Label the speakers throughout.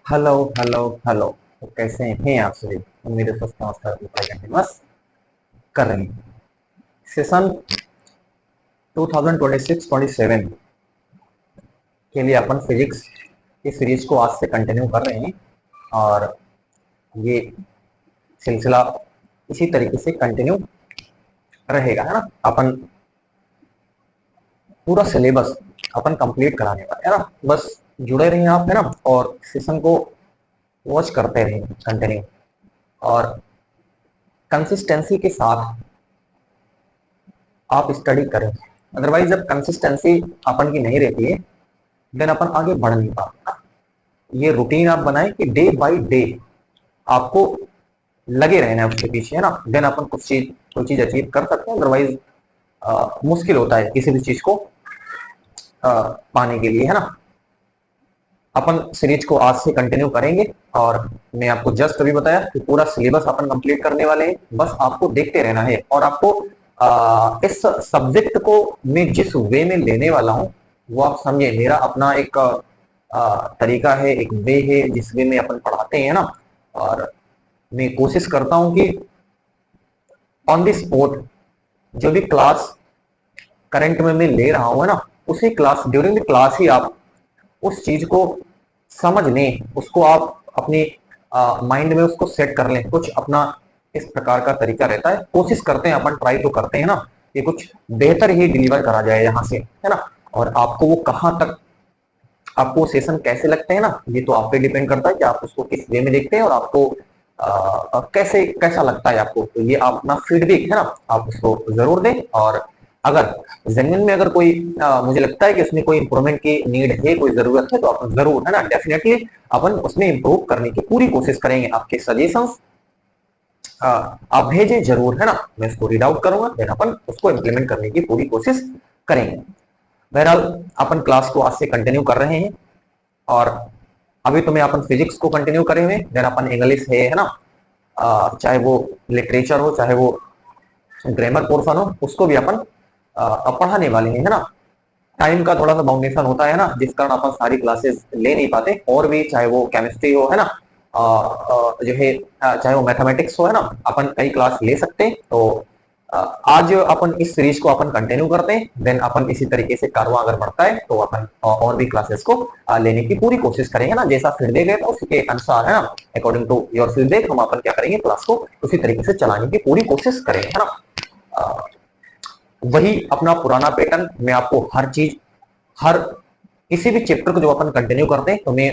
Speaker 1: Hello hello hello. तो कैसे हैं आप सभी? उम्मीद है स्वस्थ अवस्था में पढ़ाई कंटिन्यूअस कर रहे हैं। सेशन 2026-27 के लिए अपन फिजिक्स की सीरीज को आज से कंटिन्यू कर रहे हैं और ये सिलसिला इसी तरीके से कंटिन्यू रहेगा, है ना। अपन पूरा सिलेबस अपन कंप्लीट कराने वाले, है ना। बस जुड़े रहिए आप, है ना, और सेशन को वॉच करते रहिए कंटिन्यू, और कंसिस्टेंसी के साथ आप स्टडी करें। अदरवाइज जब कंसिस्टेंसी अपन की नहीं रहती है देन अपन आगे बढ़ नहीं पाते। ये रूटीन आप बनाएं कि डे बाय डे आपको लगे रहना है उसके पीछे, है ना। देन अपन कोई चीज अचीव कर सकते हैं। अदरवाइज मुश्किल होता है किसी भी चीज को पाने के लिए, है ना। अपन सीरीज को आज से कंटिन्यू करेंगे और मैं आपको जस्ट अभी बताया कि पूरा सिलेबस अपन कंप्लीट करने वाले हैं। बस आपको देखते रहना है और आपको इस सब्जेक्ट को मैं जिस वे में लेने वाला हूं वो आप समझे। मेरा अपना एक तरीका है, एक वे है जिस वे में अपन पढ़ाते हैं ना। और मैं कोशिश करता हूं कि ऑन द स्पॉट जो भी क्लास करंट में मैं ले रहा हूं, है ना, उसी क्लास ड्यूरिंग द क्लास ही आप उस चीज को समझ लें, उसको आप अपने माइंड में उसको सेट कर लें। कुछ अपना इस प्रकार का तरीका रहता है। कोशिश करते हैं अपन, ट्राई तो करते हैं ना कि कुछ बेहतर ही डिलीवर करा जाए यहाँ से, है ना। और आपको वो कहाँ तक, आपको सेशन कैसे लगते हैं ना, ये तो आप पे डिपेंड करता है कि आप उसको किस वे में देखते हैं और आपको कैसे कैसा लगता है आपको। तो ये आप अपना फीडबैक, है ना, आप उसको जरूर दें। और अगर जेन्युइन में अगर कोई मुझे लगता है कि उसमें कोई इंप्रूवमेंट की नीड है, कोई जरूरत है, तो आप जरूर, है ना, डेफिनेटली अपन उसमें इंप्रूव करने की पूरी कोशिश करेंगे। आपके सजेशंस आप भेजें जरूर, है ना, मैं उसको रीड आउट करूंगा, फिर अपन उसको इम्प्लीमेंट करने की पूरी कोशिश करेंगे। बहरहाल अपन क्लास को आज से कंटिन्यू कर रहे हैं और अभी तो मैं अपन फिजिक्स को कंटिन्यू करे हुए, देन अपन इंग्लिश है ना, चाहे वो लिटरेचर हो, चाहे वो ग्रामर पोर्शन हो, उसको भी अपन पढ़ाने वाले हैं, है ना। टाइम का थोड़ा सा बाउंडेशन होता है ना, जिस कारण अपन सारी क्लासेस ले नहीं पाते। और भी चाहे वो केमिस्ट्री हो, है ना, जो है चाहे वो मैथमेटिक्स हो, है ना, अपन कई क्लास ले सकते हैं। तो आज अपन इस सीरीज को अपन कंटिन्यू करते हैं। देन अपन इसी तरीके से कारवां अगर बढ़ता है तो अपन और भी क्लासेस को लेने की पूरी कोशिश करेंगे ना। जैसा फीडबैक है तो उसके अनुसार, है ना, अकॉर्डिंग टू योर फीडबैक हम अपन क्या करेंगे, क्लास को उसी तरीके से चलाने की पूरी कोशिश करेंगे, है ना। वही अपना पुराना पैटर्न, मैं आपको हर चीज, हर किसी भी चैप्टर को जो अपन कंटिन्यू करते हैं तो मैं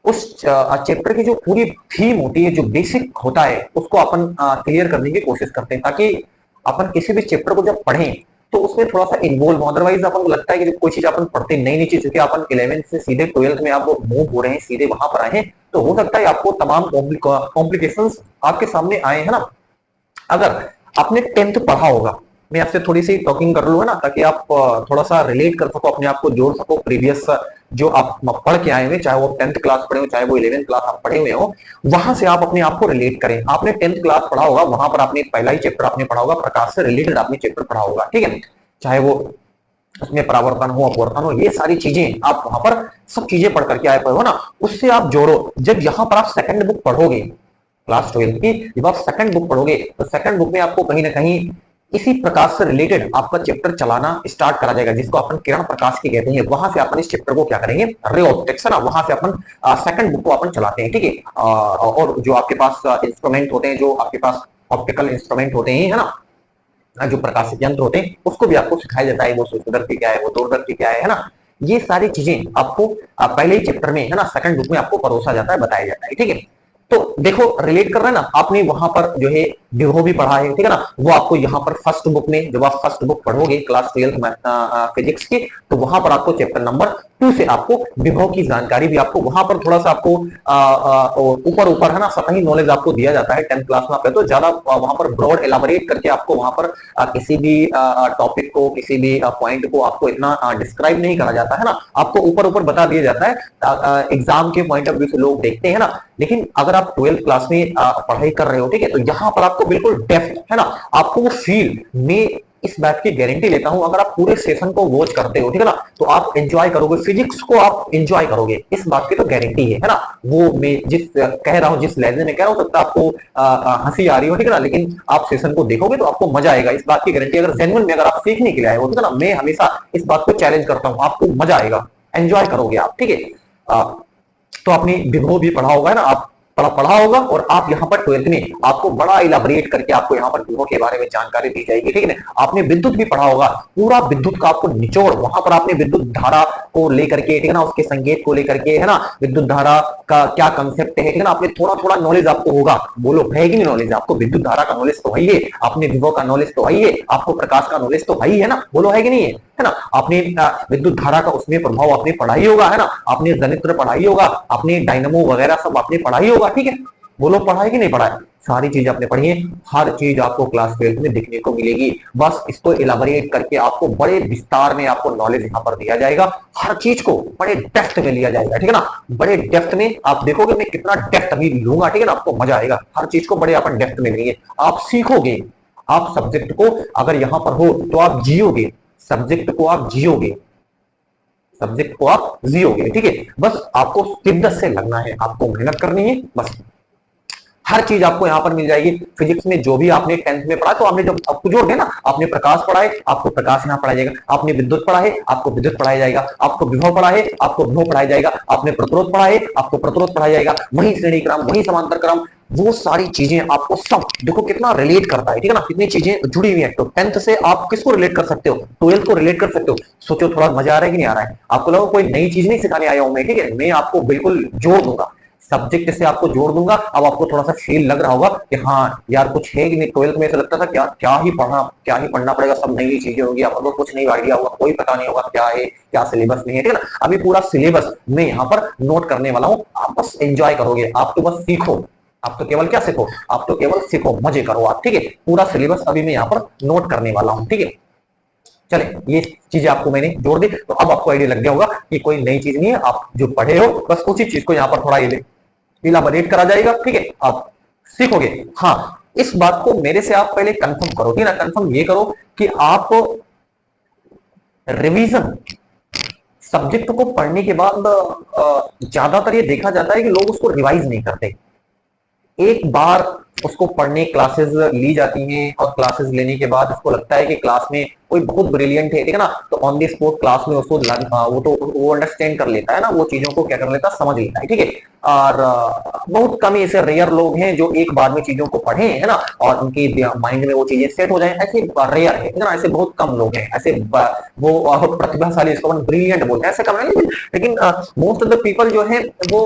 Speaker 1: उस चैप्टर की जो पूरी थीम होती है, जो बेसिक होता है, उसको अपन क्लियर करने की कोशिश करते हैं, ताकि अपन किसी भी चैप्टर को जब पढ़ें तो उसमें थोड़ा सा इन्वॉल्व हो। अदरवाइज अपन को लगता है कि जब कोई चीज अपन पढ़ते नई नई चीज, क्योंकि अपन 11th से सीधे 12th में आप मूव हो रहे हैं, सीधे वहां पर आए हैं, तो हो सकता है आपको तमाम कॉम्प्लिकेशंस आपके सामने आए, है ना। अगर आपने 10th पढ़ा होगा, मैं आपसे थोड़ी सी टॉकिंग कर लूँ, है ना, ताकि आप थोड़ा सा रिलेट कर सको, अपने आप को जोड़ सको प्रीवियस जो आप पढ़ के आए हुए, चाहे वो 10th क्लास पढ़े हो, चाहे वो 11th क्लास आप पढ़े हुए हो, वहां से आप अपने आप को रिलेट करें। आपने 10th क्लास पढ़ा होगा, वहां पर आपने पहला ही चैप्टर आपने पढ़ा होगा, प्रकाश से रिलेटेड आपने चैप्टर पढ़ा होगा, ठीक है। चाहे वो उसमें परावर्तन हो, अपवर्तन हो, ये सारी चीजें आप वहां पर सब चीजें पढ़ करके आए हो ना, उससे आप जोड़ो। जब यहाँ पर आप सेकंड बुक पढ़ोगे क्लास 12 की, जब आप सेकंड बुक पढ़ोगे तो सेकंड बुक में आपको कहीं ना कहीं इसी प्रकाश से रिलेटेड आपका चैप्टर चलाना स्टार्ट करा जाएगा, जिसको अपन किरण प्रकाश की कहते हैं। वहां से अपन इस चैप्टर को क्या करेंगे, रे ऑप्टिक्स, है ना, वहां से अपन सेकंड बुक को अपन चलाते हैं, ठीक है। और जो आपके पास इंस्ट्रूमेंट होते हैं, जो आपके पास ऑप्टिकल इंस्ट्रूमेंट होते हैं, है ना, जो प्रकाशित यंत्र होते हैं, उसको भी आपको सिखाया जाता है। वो सूक्ष्मदर्शी क्या है, वो दूरदर्शी क्या है ना, ये सारी चीजें आपको पहले ही चैप्टर में, है ना, सेकंड बुक में आपको परोसा जाता है, बताया जाता है, ठीक है। तो देखो रिलेट कर रहे हैं ना, आपने वहां पर जो है विभव भी पढ़ा है, ठीक है ना, वो आपको यहाँ पर फर्स्ट बुक में, जब आप फर्स्ट बुक पढ़ोगे क्लास 12th फिजिक्स की, तो वहां पर आपको चैप्टर नंबर 2 से आपको विभव की जानकारी भी आपको वहां पर थोड़ा सा आपको ऊपर ऊपर, है ना, सतही नॉलेज आपको दिया जाता है। 10th क्लास में आप तो ज्यादा वहां पर ब्रॉड एलाबोरेट करके आपको वहां पर किसी भी टॉपिक को, किसी भी पॉइंट को आपको इतना डिस्क्राइब नहीं करा जाता है ना, आपको ऊपर ऊपर बता दिया जाता है। एग्जाम के पॉइंट ऑफ व्यू से लोग देखते हैं ना, लेकिन अगर आप 12th क्लास में पढ़ाई कर रहे हो, ठीक है, तो यहाँ पर आपको बिल्कुल डेप्थ, है ना, आपको वो फील्ड में इस बात की गारंटी लेता हूं, अगर आप पूरे सेशन को वॉच करते हो, ठीक है ना, तो आप एंजॉय करोगे, फिजिक्स को आप एंजॉय करोगे, इस बात की तो गारंटी है ना। वो मैं जिस कह रहा हूं, जिस लहजे में कह रहा हूं, सकता आपको हंसी आ रही हो, ठीक है ना, लेकिन आप सेशन को देखोगे तो आपको मजा आएगा, इस बात की गारंटी। अगर जेन्युइन में अगर आप सीखने के लिए आए हो, ठीक है ना, मैं हमेशा इस बात को चैलेंज करता हूं, आपको मजा आएगा, एंजॉय करोगे आप, ठीक है। तो आपने विभव भी पढ़ा होगा ना, आप पढ़ा होगा, और आप यहाँ पर 12th में आपको बड़ा इलाबरेट करके आपको यहाँ पर विभव के बारे में जानकारी दी जाएगी, ठीक है ना। आपने विद्युत भी पढ़ा होगा, पूरा विद्युत का आपको निचोड़, वहां पर आपने विद्युत धारा को लेकर के, ठीक है ना, उसके संकेत को लेकर के, है ना, विद्युत धारा का क्या कंसेप्ट है, ठीक है ना, आपने थोड़ा थोड़ा नॉलेज आपको होगा। बोलो है कि नहीं नॉलेज आपको? विद्युत धारा का नॉलेज तो है ही है, आपने विभव का नॉलेज तो है ही है, आपको प्रकाश का नॉलेज तो है ही है ना, बोलो है कि नहीं है ना। आपने विद्युत धारा का उसमें प्रभाव आपने पढ़ा ही होगा, है ना, आपने गणित पढ़ा ही होगा, आपने डायनमो वगैरह सब आपने पढ़ा ही होगा, ठीक है। बोलो पढ़ा है कि नहीं पढ़ा है? सारी चीज आपने पढ़ी है, हर चीज आपको क्लास 12th में दिखने को मिलेगी। बस इसको इलाबोरेट करके आपको बड़े विस्तार में आपको नॉलेज यहाँ पर दिया जाएगा, हर चीज को बड़े डेप्थ में लिया जाएगा, ठीक है ना, बड़े डेप्थ में। आप देखोगे मैं कितना डेप्थ अभी लूंगा, ठीक है ना, आपको मजा आएगा, हर चीज को बड़े अपन डेप्थ में लेंगे, आप सीखोगे। आप सब्जेक्ट को अगर यहां पर हो तो आप जियोगे, सब्जेक्ट को आप जियोगे, सब्जेक्ट को आप जियोगे, ठीक है। बस आपको शिद्दत से लगना है, आपको मेहनत करनी है, बस हर चीज आपको यहाँ पर मिल जाएगी। फिजिक्स में जो भी आपने 10th में पढ़ा, तो आपने जब आपको जोड़ देना, आपने प्रकाश पढ़ा है, आपको प्रकाश यहाँ पढ़ाया जाएगा, आपने विद्युत पढ़ा है, आपको विद्युत पढ़ाया जाएगा, आपको विभव पढ़ा है, आपको विभव पढ़ाया जाएगा, आपने प्रतिरोध पढ़ा है, आपको प्रतिरोध पढ़ाया जाएगा, वही श्रेणी क्रम, वही समांतर क्रम, वो सारी चीजें आपको सब, देखो कितना रिलेट करता है, ठीक है ना, कितनी चीजें जुड़ी हुई है। तो 10th से आप किसको रिलेट कर सकते हो? 12th को रिलेट कर सकते हो। सोचो थोड़ा मजा आ रहा है कि नहीं आ रहा है? आपको लगा कोई नई चीज नहीं सिखाने आया हूं मैं, ठीक है, मैं आपको बिल्कुल जोड़ दूंगा, सब्जेक्ट से आपको जोड़ दूंगा। अब आपको थोड़ा सा फील लग रहा होगा कि हाँ यार कुछ है कि नहीं। 12th में ऐसा लगता था क्या क्या ही पढ़ना, क्या ही पढ़ना पड़ेगा, सब नई नई चीजें होगी, आपको कुछ नहीं आइडिया होगा, कोई पता नहीं होगा क्या है क्या सिलेबस नहीं है, ठीक है ना। अभी पूरा सिलेबस मैं यहाँ पर नोट करने वाला हूँ, आप बस एंजॉय करोगे, आप तो बस सीखो, आप तो केवल क्या सीखो, आप तो केवल सीखो, मजे करो आप, ठीक है। पूरा सिलेबस अभी मैं यहाँ पर नोट करने वाला हूँ, ठीक है। चले ये चीजें आपको मैंने जोड़ दी, तो अब आपको आइडिया लग गया होगा कि कोई नई चीज नहीं है, आप जो पढ़े हो बस उसी चीज को यहाँ पर थोड़ा इलाबोरेट करा जाएगा, ठीक है, आप सीखोगे। हाँ, इस बात को मेरे से आप पहले कंफर्म करो, ठीक है ना, कंफर्म ये करो कि आप रिवीजन सब्जेक्ट को पढ़ने के बाद ज्यादातर ये देखा जाता है कि लोग उसको रिवाइज नहीं करते। एक बार उसको पढ़ने क्लासेस ली जाती हैं, और क्लासेस लेने के बाद उसको लगता है कि क्लास में कोई बहुत ब्रिलियंट है, ठीक है ना, तो ऑन द स्पॉट क्लास में उसको वो तो वो अंडरस्टैंड कर लेता है ना, वो चीजों को क्या कर लेता है, समझ लेता है, ठीक है। और बहुत कम ऐसे रेयर लोग हैं जो एक बार में चीजों को पढ़े, है ना, और उनके माइंड में वो चीजें सेट हो जाए, ऐसे रेयर है ना, ऐसे बहुत कम लोग हैं, ऐसे वो प्रतिभाशाली, इसको ब्रिलियंट बोलते हैं, ऐसे कम है। लेकिन मोस्ट ऑफ द पीपल जो है वो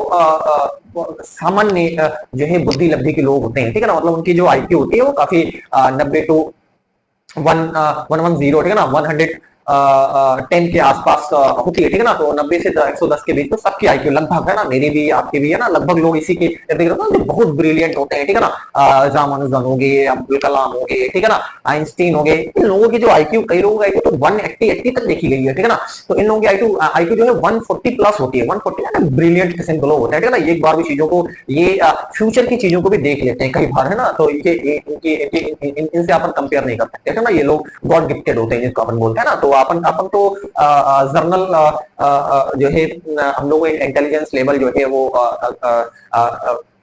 Speaker 1: सामान्य जो है बुद्धि लब्धि के लोग होते हैं, ठीक है ना, मतलब उनकी जो आईक्यू होती है वो काफी 90 टू 110, ठीक है ना, 110 के आसपास होती है, ठीक है ना, तो 90 से 110 के बीच में सबकी आईक्यू लगभग, है ना, मेरी भी आपकी भी, है ना, लगभग लोग इसी के जो बहुत ब्रिलियंट होते हैं, ठीक है ना, रामानुजन हो गए, अब्दुल कलाम हो गए, ठीक है ना, आइंस्टीन हो गए, इन लोगों की जो आईक्यू, कई लोगों की आईक्यू तो 180 तक देखी गई है, ठीक है ना, तो इन लोगों की आईक्यू जो है 140 प्लस होती है, 140 ब्रिलियंट किस्म के लोग होते हैं, ठीक है ना, एक बार भी चीजों को, ये फ्यूचर की चीजों को भी देख लेते हैं कई बार, है ना, तो इनसे अपन कंपेयर नहीं कर सकते, है ना, ये लोग गॉड गिफ्टेड होते हैं जिसको अपन बोलते हैं ना। तो अपन अपन तो जर्नल जो है, हम लोग इंटेलिजेंस लेवल जो है वो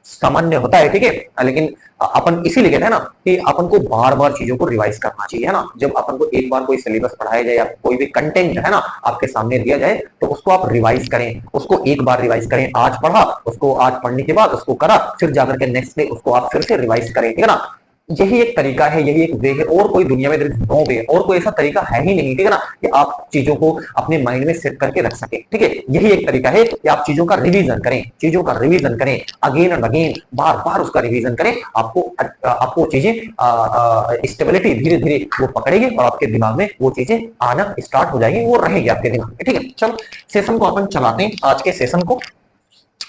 Speaker 1: सामान्य होता है, ठीक है, लेकिन अपन इसीलिए कहते हैं ना कि अपन को बार बार चीजों को रिवाइज करना चाहिए, है ना। जब अपन को एक बार कोई सिलेबस पढ़ाया जाए या कोई भी कंटेंट, है ना, आपके सामने दिया जाए, तो उसको आप रिवाइज करें, उसको एक बार रिवाइज करें। आज पढ़ा, उसको आज पढ़ने के बाद उसको करा, फिर जाकर के नेक्स्ट डे उसको आप फिर से रिवाइज करें, ठीक है ना। यही एक तरीका है, यही एक वे है, और कोई दुनिया में नो वे, और कोई ऐसा तरीका है ही नहीं, ठीक है ना, कि आप चीजों को अपने माइंड में सेट करके रख सके, ठीक है। यही एक तरीका है कि आप चीजों का रिवीजन करें, चीजों का रिवीजन करें, अगेन एंड अगेन, बार बार उसका रिवीजन करें। आपको चीजें स्टेबिलिटी धीरे धीरे वो पकड़ेगी, और आपके दिमाग में वो चीजें आना स्टार्ट हो जाएगी, वो रहेगी आपके दिमाग में, ठीक है। चलो सेशन को अपन चलाते हैं, आज के सेशन को।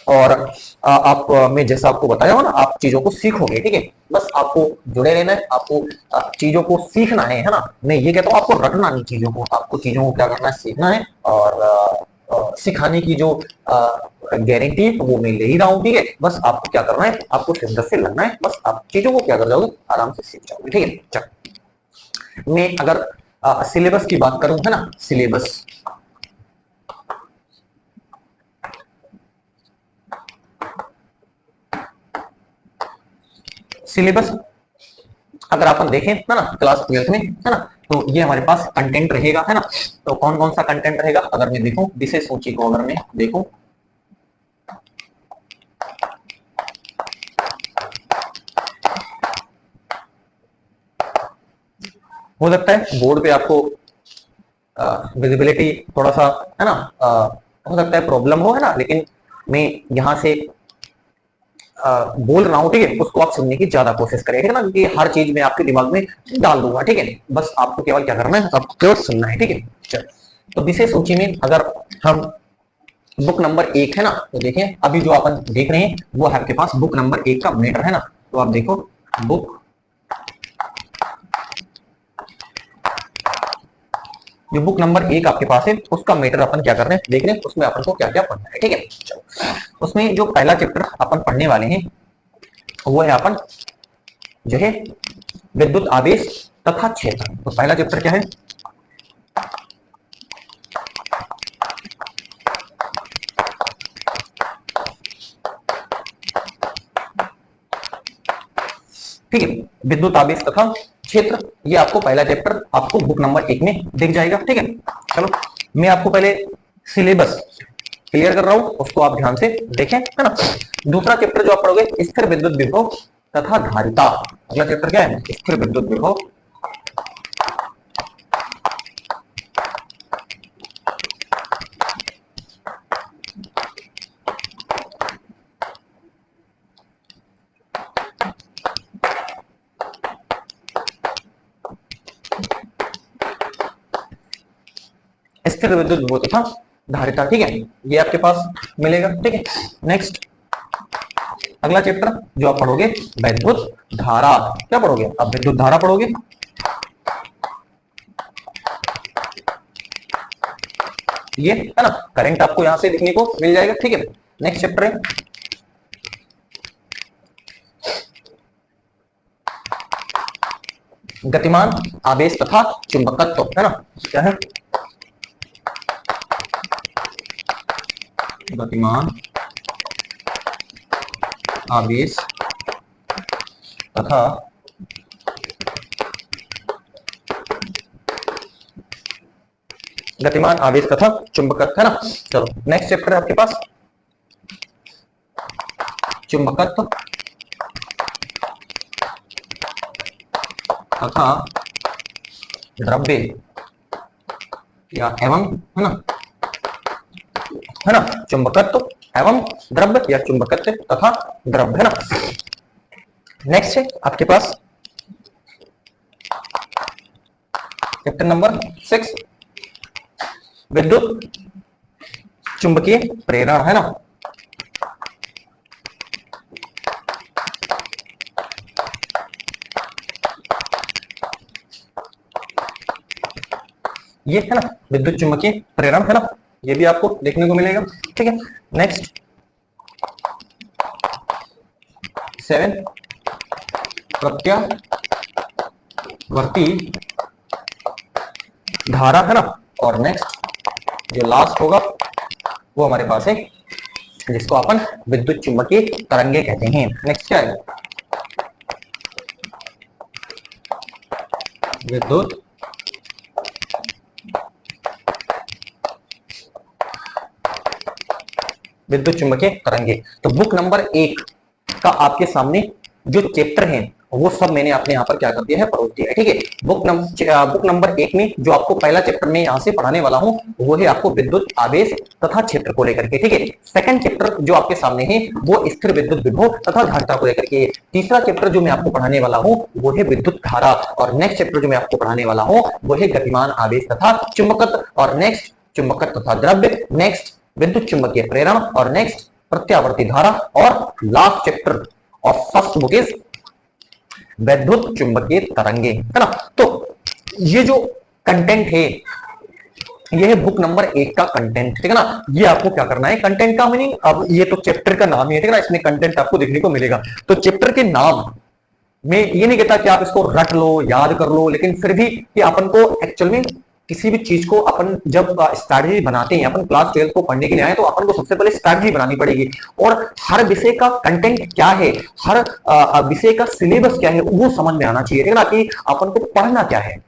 Speaker 1: और आप मैं जैसा आपको बताया हो ना, आप चीजों को सीखोगे, ठीक है। बस आपको जुड़े रहना है, आपको चीजों को सीखना है ना। मैं ये कहता हूँ आपको रटना नहीं चीजों को, आपको चीजों को क्या करना है, सीखना है। और सिखाने की जो गारंटी है वो मैं ले ही रहा हूँ, ठीक है। बस आपको क्या करना है, आपको शिद्दत से लगना है, बस आप चीजों को क्या कर जाओगे, आराम से सीख जाओगे, ठीक है। चलो मैं अगर सिलेबस की बात करूं, है ना, सिलेबस, सिलेबस अगर अपन देखें, है ना, क्लास 12th में, है ना, तो ये हमारे पास कंटेंट रहेगा, है ना। तो कौन कौन सा कंटेंट रहेगा, अगर मैं देखूं विशेष सूची को, अगर मैं देखूं, हो सकता है बोर्ड पे आपको विजिबिलिटी थोड़ा सा, है ना, हो सकता है प्रॉब्लम हो, है ना, लेकिन मैं यहाँ से बोल रहा हूँ, ठीक है, उसको आप सुनने की ज्यादा कोशिश करें, ठीक है ना, क्योंकि हर चीज मैं आपके दिमाग में डाल दूंगा, ठीक है। बस आपको केवल क्या करना है, आपको केवल सुनना है, ठीक है। चल, तो विशेष सूची में अगर हम बुक नंबर 1 है ना, तो देखें अभी जो अपन देख रहे हैं वो है आपके पास बुक नंबर 1 का मैटर, है ना। तो आप देखो बुक, जो बुक नंबर 1 आपके पास है उसका मैटर अपन क्या कर रहे हैं, देख रहे हैं, उसमें अपन को क्या क्या पढ़ना है, ठीक है। चलो, उसमें जो पहला चैप्टर अपन पढ़ने वाले हैं वो है अपन जो है विद्युत आवेश तथा क्षेत्र। तो पहला चैप्टर क्या है, ठीक है, विद्युत आवेश तथा क्षेत्र, ये आपको पहला चैप्टर आपको बुक नंबर 1 में दिख जाएगा, ठीक है। चलो, मैं आपको पहले सिलेबस क्लियर कर रहा हूं, उसको आप ध्यान से देखें, है ना। दूसरा चैप्टर जो आप पढ़ोगे स्थिर विद्युत विभव तथा धारिता। अगला चैप्टर क्या है, स्थिर विद्युत विभव स्थिर विद्युत विभव तथा धारिता, ठीक है, ये आपके पास मिलेगा, ठीक है। नेक्स्ट अगला चैप्टर जो आप पढ़ोगे विद्युत धारा। क्या पढ़ोगे आप, विद्युत धारा पढ़ोगे, ये है ना, करंट आपको यहां से देखने को मिल जाएगा, ठीक है। नेक्स्ट चैप्टर है गतिमान आवेश तथा चुंबकत्व, है ना। क्या है, गतिमान आवेश तथा गतिमान आवेश तथा चुंबकत्व, है ना। चलो, नेक्स्ट चैप्टर है आपके पास चुंबकत्व तथा द्रव्य या एवं, है ना, है ना, चुंबकत्व एवं द्रव्य या चुंबकत्व तथा द्रव्य, है ना। नेक्स्ट है आपके पास चैप्टर नंबर 6 विद्युत चुंबकीय प्रेरण, है ना। ये है ना विद्युत चुंबकीय प्रेरण, है ना, ये भी आपको देखने को मिलेगा, ठीक है। नेक्स्ट 7 प्रत्यावर्ती धारा, है ना। और नेक्स्ट जो लास्ट होगा वो हमारे पास है जिसको अपन विद्युत चुंबकीय तरंगे कहते हैं। नेक्स्ट क्या है, विद्युत विद्युत चुंबकीय तरंगे। तो बुक नंबर 1 का आपके सामने जो चैप्टर है वो सब मैंने आपने यहाँ पर क्या कर दिया है, परोस दिया है, ठीक है। बुक नंबर 1 में जो आपको पहला चैप्टर में यहाँ से पढ़ाने वाला हूँ वो है आपको विद्युत आवेश तथा क्षेत्र को लेकर के, ठीक है। सेकंड चैप्टर जो आपके सामने है वो स्थिर विद्युत विभव तथा धारिता को लेकर के। तीसरा चैप्टर जो मैं आपको पढ़ाने वाला हूँ वो है विद्युत धारा। और नेक्स्ट चैप्टर जो मैं आपको पढ़ाने वाला हूँ वो है गतिमान आवेश तथा चुंबकत्व, और नेक्स्ट चुंबकत्व तथा द्रव्य, नेक्स्ट विद्युत चुंबकीय प्रेरण, और नेक्स्ट प्रत्यावर्ती धारा, और last chapter of first book is विद्युत चुंबकीय तरंगे, है ना। तो ये जो कंटेंट है ये है बुक नंबर 1 का कंटेंट, ठीक है ना। ये आपको क्या करना है, कंटेंट का मीनिंग, अब ये तो चैप्टर का नाम ही है, ठीक है ना, इसमें कंटेंट आपको देखने को मिलेगा। तो चैप्टर के नाम मैं ये नहीं कहता कि आप इसको रट लो, याद कर लो, लेकिन फिर भी कि अपन को एक्चुअल में किसी भी चीज को अपन जब स्ट्रैटेजी बनाते हैं, अपन क्लास 12 को पढ़ने के लिए आए तो अपन को सबसे पहले स्ट्रैटेजी बनानी पड़ेगी, और हर विषय का कंटेंट क्या है, हर विषय का सिलेबस क्या है वो समझ में आना चाहिए, ठीक है ना, कि अपन को पढ़ना क्या है।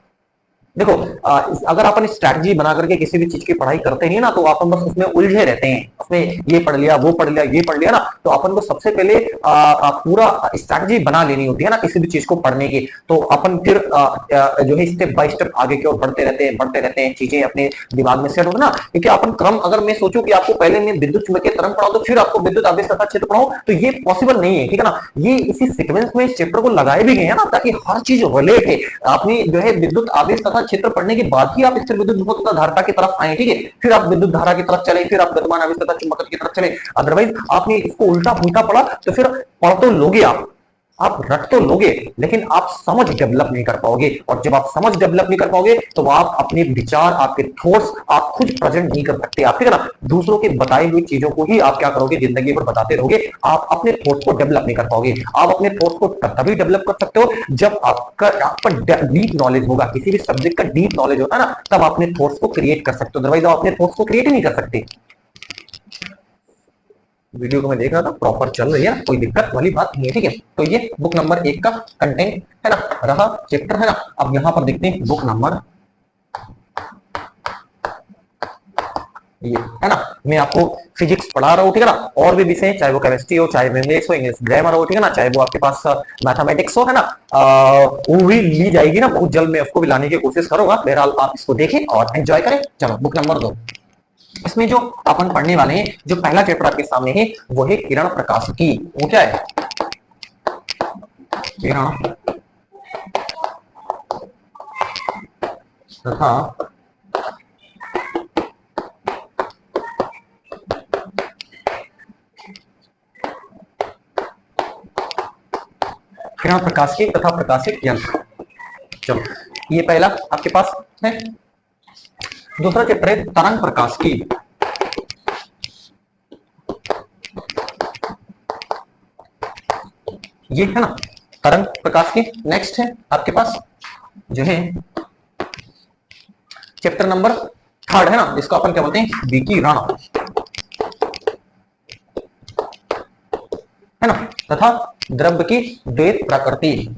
Speaker 1: देखो अगर अपन स्ट्रैटेजी बना करके किसी भी चीज की पढ़ाई करते नहीं ना, तो अपन बस उसमें उलझे रहते हैं, उसमें ये पढ़ लिया, वो पढ़ लिया, ये पढ़ लिया ना, तो अपन को सबसे पहले पूरा स्ट्रैटेजी बना लेनी होती है ना किसी भी चीज को पढ़ने की। तो अपन फिर जो है स्टेप बाय स्टेप आगे की ओर बढ़ते रहते हैं, चीजें अपने दिमाग में सेट हो ना, क्योंकि अपन क्रम अगर मैं सोचूं कि आपको पहले मैं विद्युत चुंबकीय तरंग पढ़ाऊं तो फिर आपको विद्युत आवेश तथा क्षेत्र पढ़ाऊं, तो ये पॉसिबल नहीं है, ठीक है ना। ये इसी सीक्वेंस में इस चैप्टर को लगाए भी गए हैं ना, ताकि हर चीज रिलेट है। आपने जो है विद्युत आवेश तथा क्षेत्र पढ़ने के बाद ही आप स्थिर विद्युत विभव तथा धारिता की तरफ आए, ठीक है, फिर आप विद्युत धारा की तरफ चले, फिर आप गतिमान आवेश तथा चुंबकत्व की तरफ चले। अदरवाइज आपने इसको उल्टा पुल्टा पढ़ा तो फिर पढ़ तो लोगे आप रट तो लोगे, लेकिन आप समझ डेवलप नहीं कर पाओगे, और जब आप समझ डेवलप नहीं कर पाओगे तो आप अपने विचार, आपके थॉट्स आप खुद प्रेजेंट नहीं कर सकते आप, ठीक है ना। दूसरों के बताई हुई चीजों को ही आप क्या करोगे, जिंदगी भर बताते रहोगे, आप अपने थॉट्स को डेवलप नहीं कर पाओगे। आप अपने थॉट्स को तभी डेवलप कर सकते हो जब आपका डीप नॉलेज होगा, किसी भी सब्जेक्ट का डीप नॉलेज होता है ना, तब अपने थॉट्स को क्रिएट कर सकते हो, अदरवाइज आप अपने थॉट्स को क्रिएट ही नहीं कर सकते। वीडियो को मैं देख रहा था, प्रॉपर चल रही है, कोई दिक्कत वाली बात नहीं है, ठीक है। तो ये बुक नंबर 1 का कंटेंट है ना, रहा चैप्टर है ना। अब यहां पर देखते हैं बुक नंबर, ये है ना, मैं आपको फिजिक्स पढ़ा रहा हूँ, ठीक है ना, और भी विषय चाहे वो केमिस्ट्री हो, चाहे इंग्लिश हो, इंग्लिश ग्रामर हो, ठीक है ना, चाहे वो आपके पास मैथमेटिक्स हो, है ना, वो भी ली जाएगी ना, बहुत जल्द मैं उसको भी लाने की कोशिश करूंगा। बहरहाल आप इसको देखें और एंजॉय करें। चलो बुक नंबर 2, इसमें जो अपन पढ़ने वाले हैं, जो पहला चैप्टर आपके सामने है वो है किरण प्रकाश की। वो क्या है, किरण तथा किरण प्रकाश की तथा प्रकाशित यंत्र। चलो ये पहला आपके पास है। दूसरा चैप्टर है तरंग प्रकाश की। ये है ना तरंग प्रकाश की। नेक्स्ट है आपके पास जो है चैप्टर नंबर 3 है ना, जिसको अपन क्या बोलते हैं, विकिरण, है ना, तथा द्रव्य की द्वैत प्रकृति।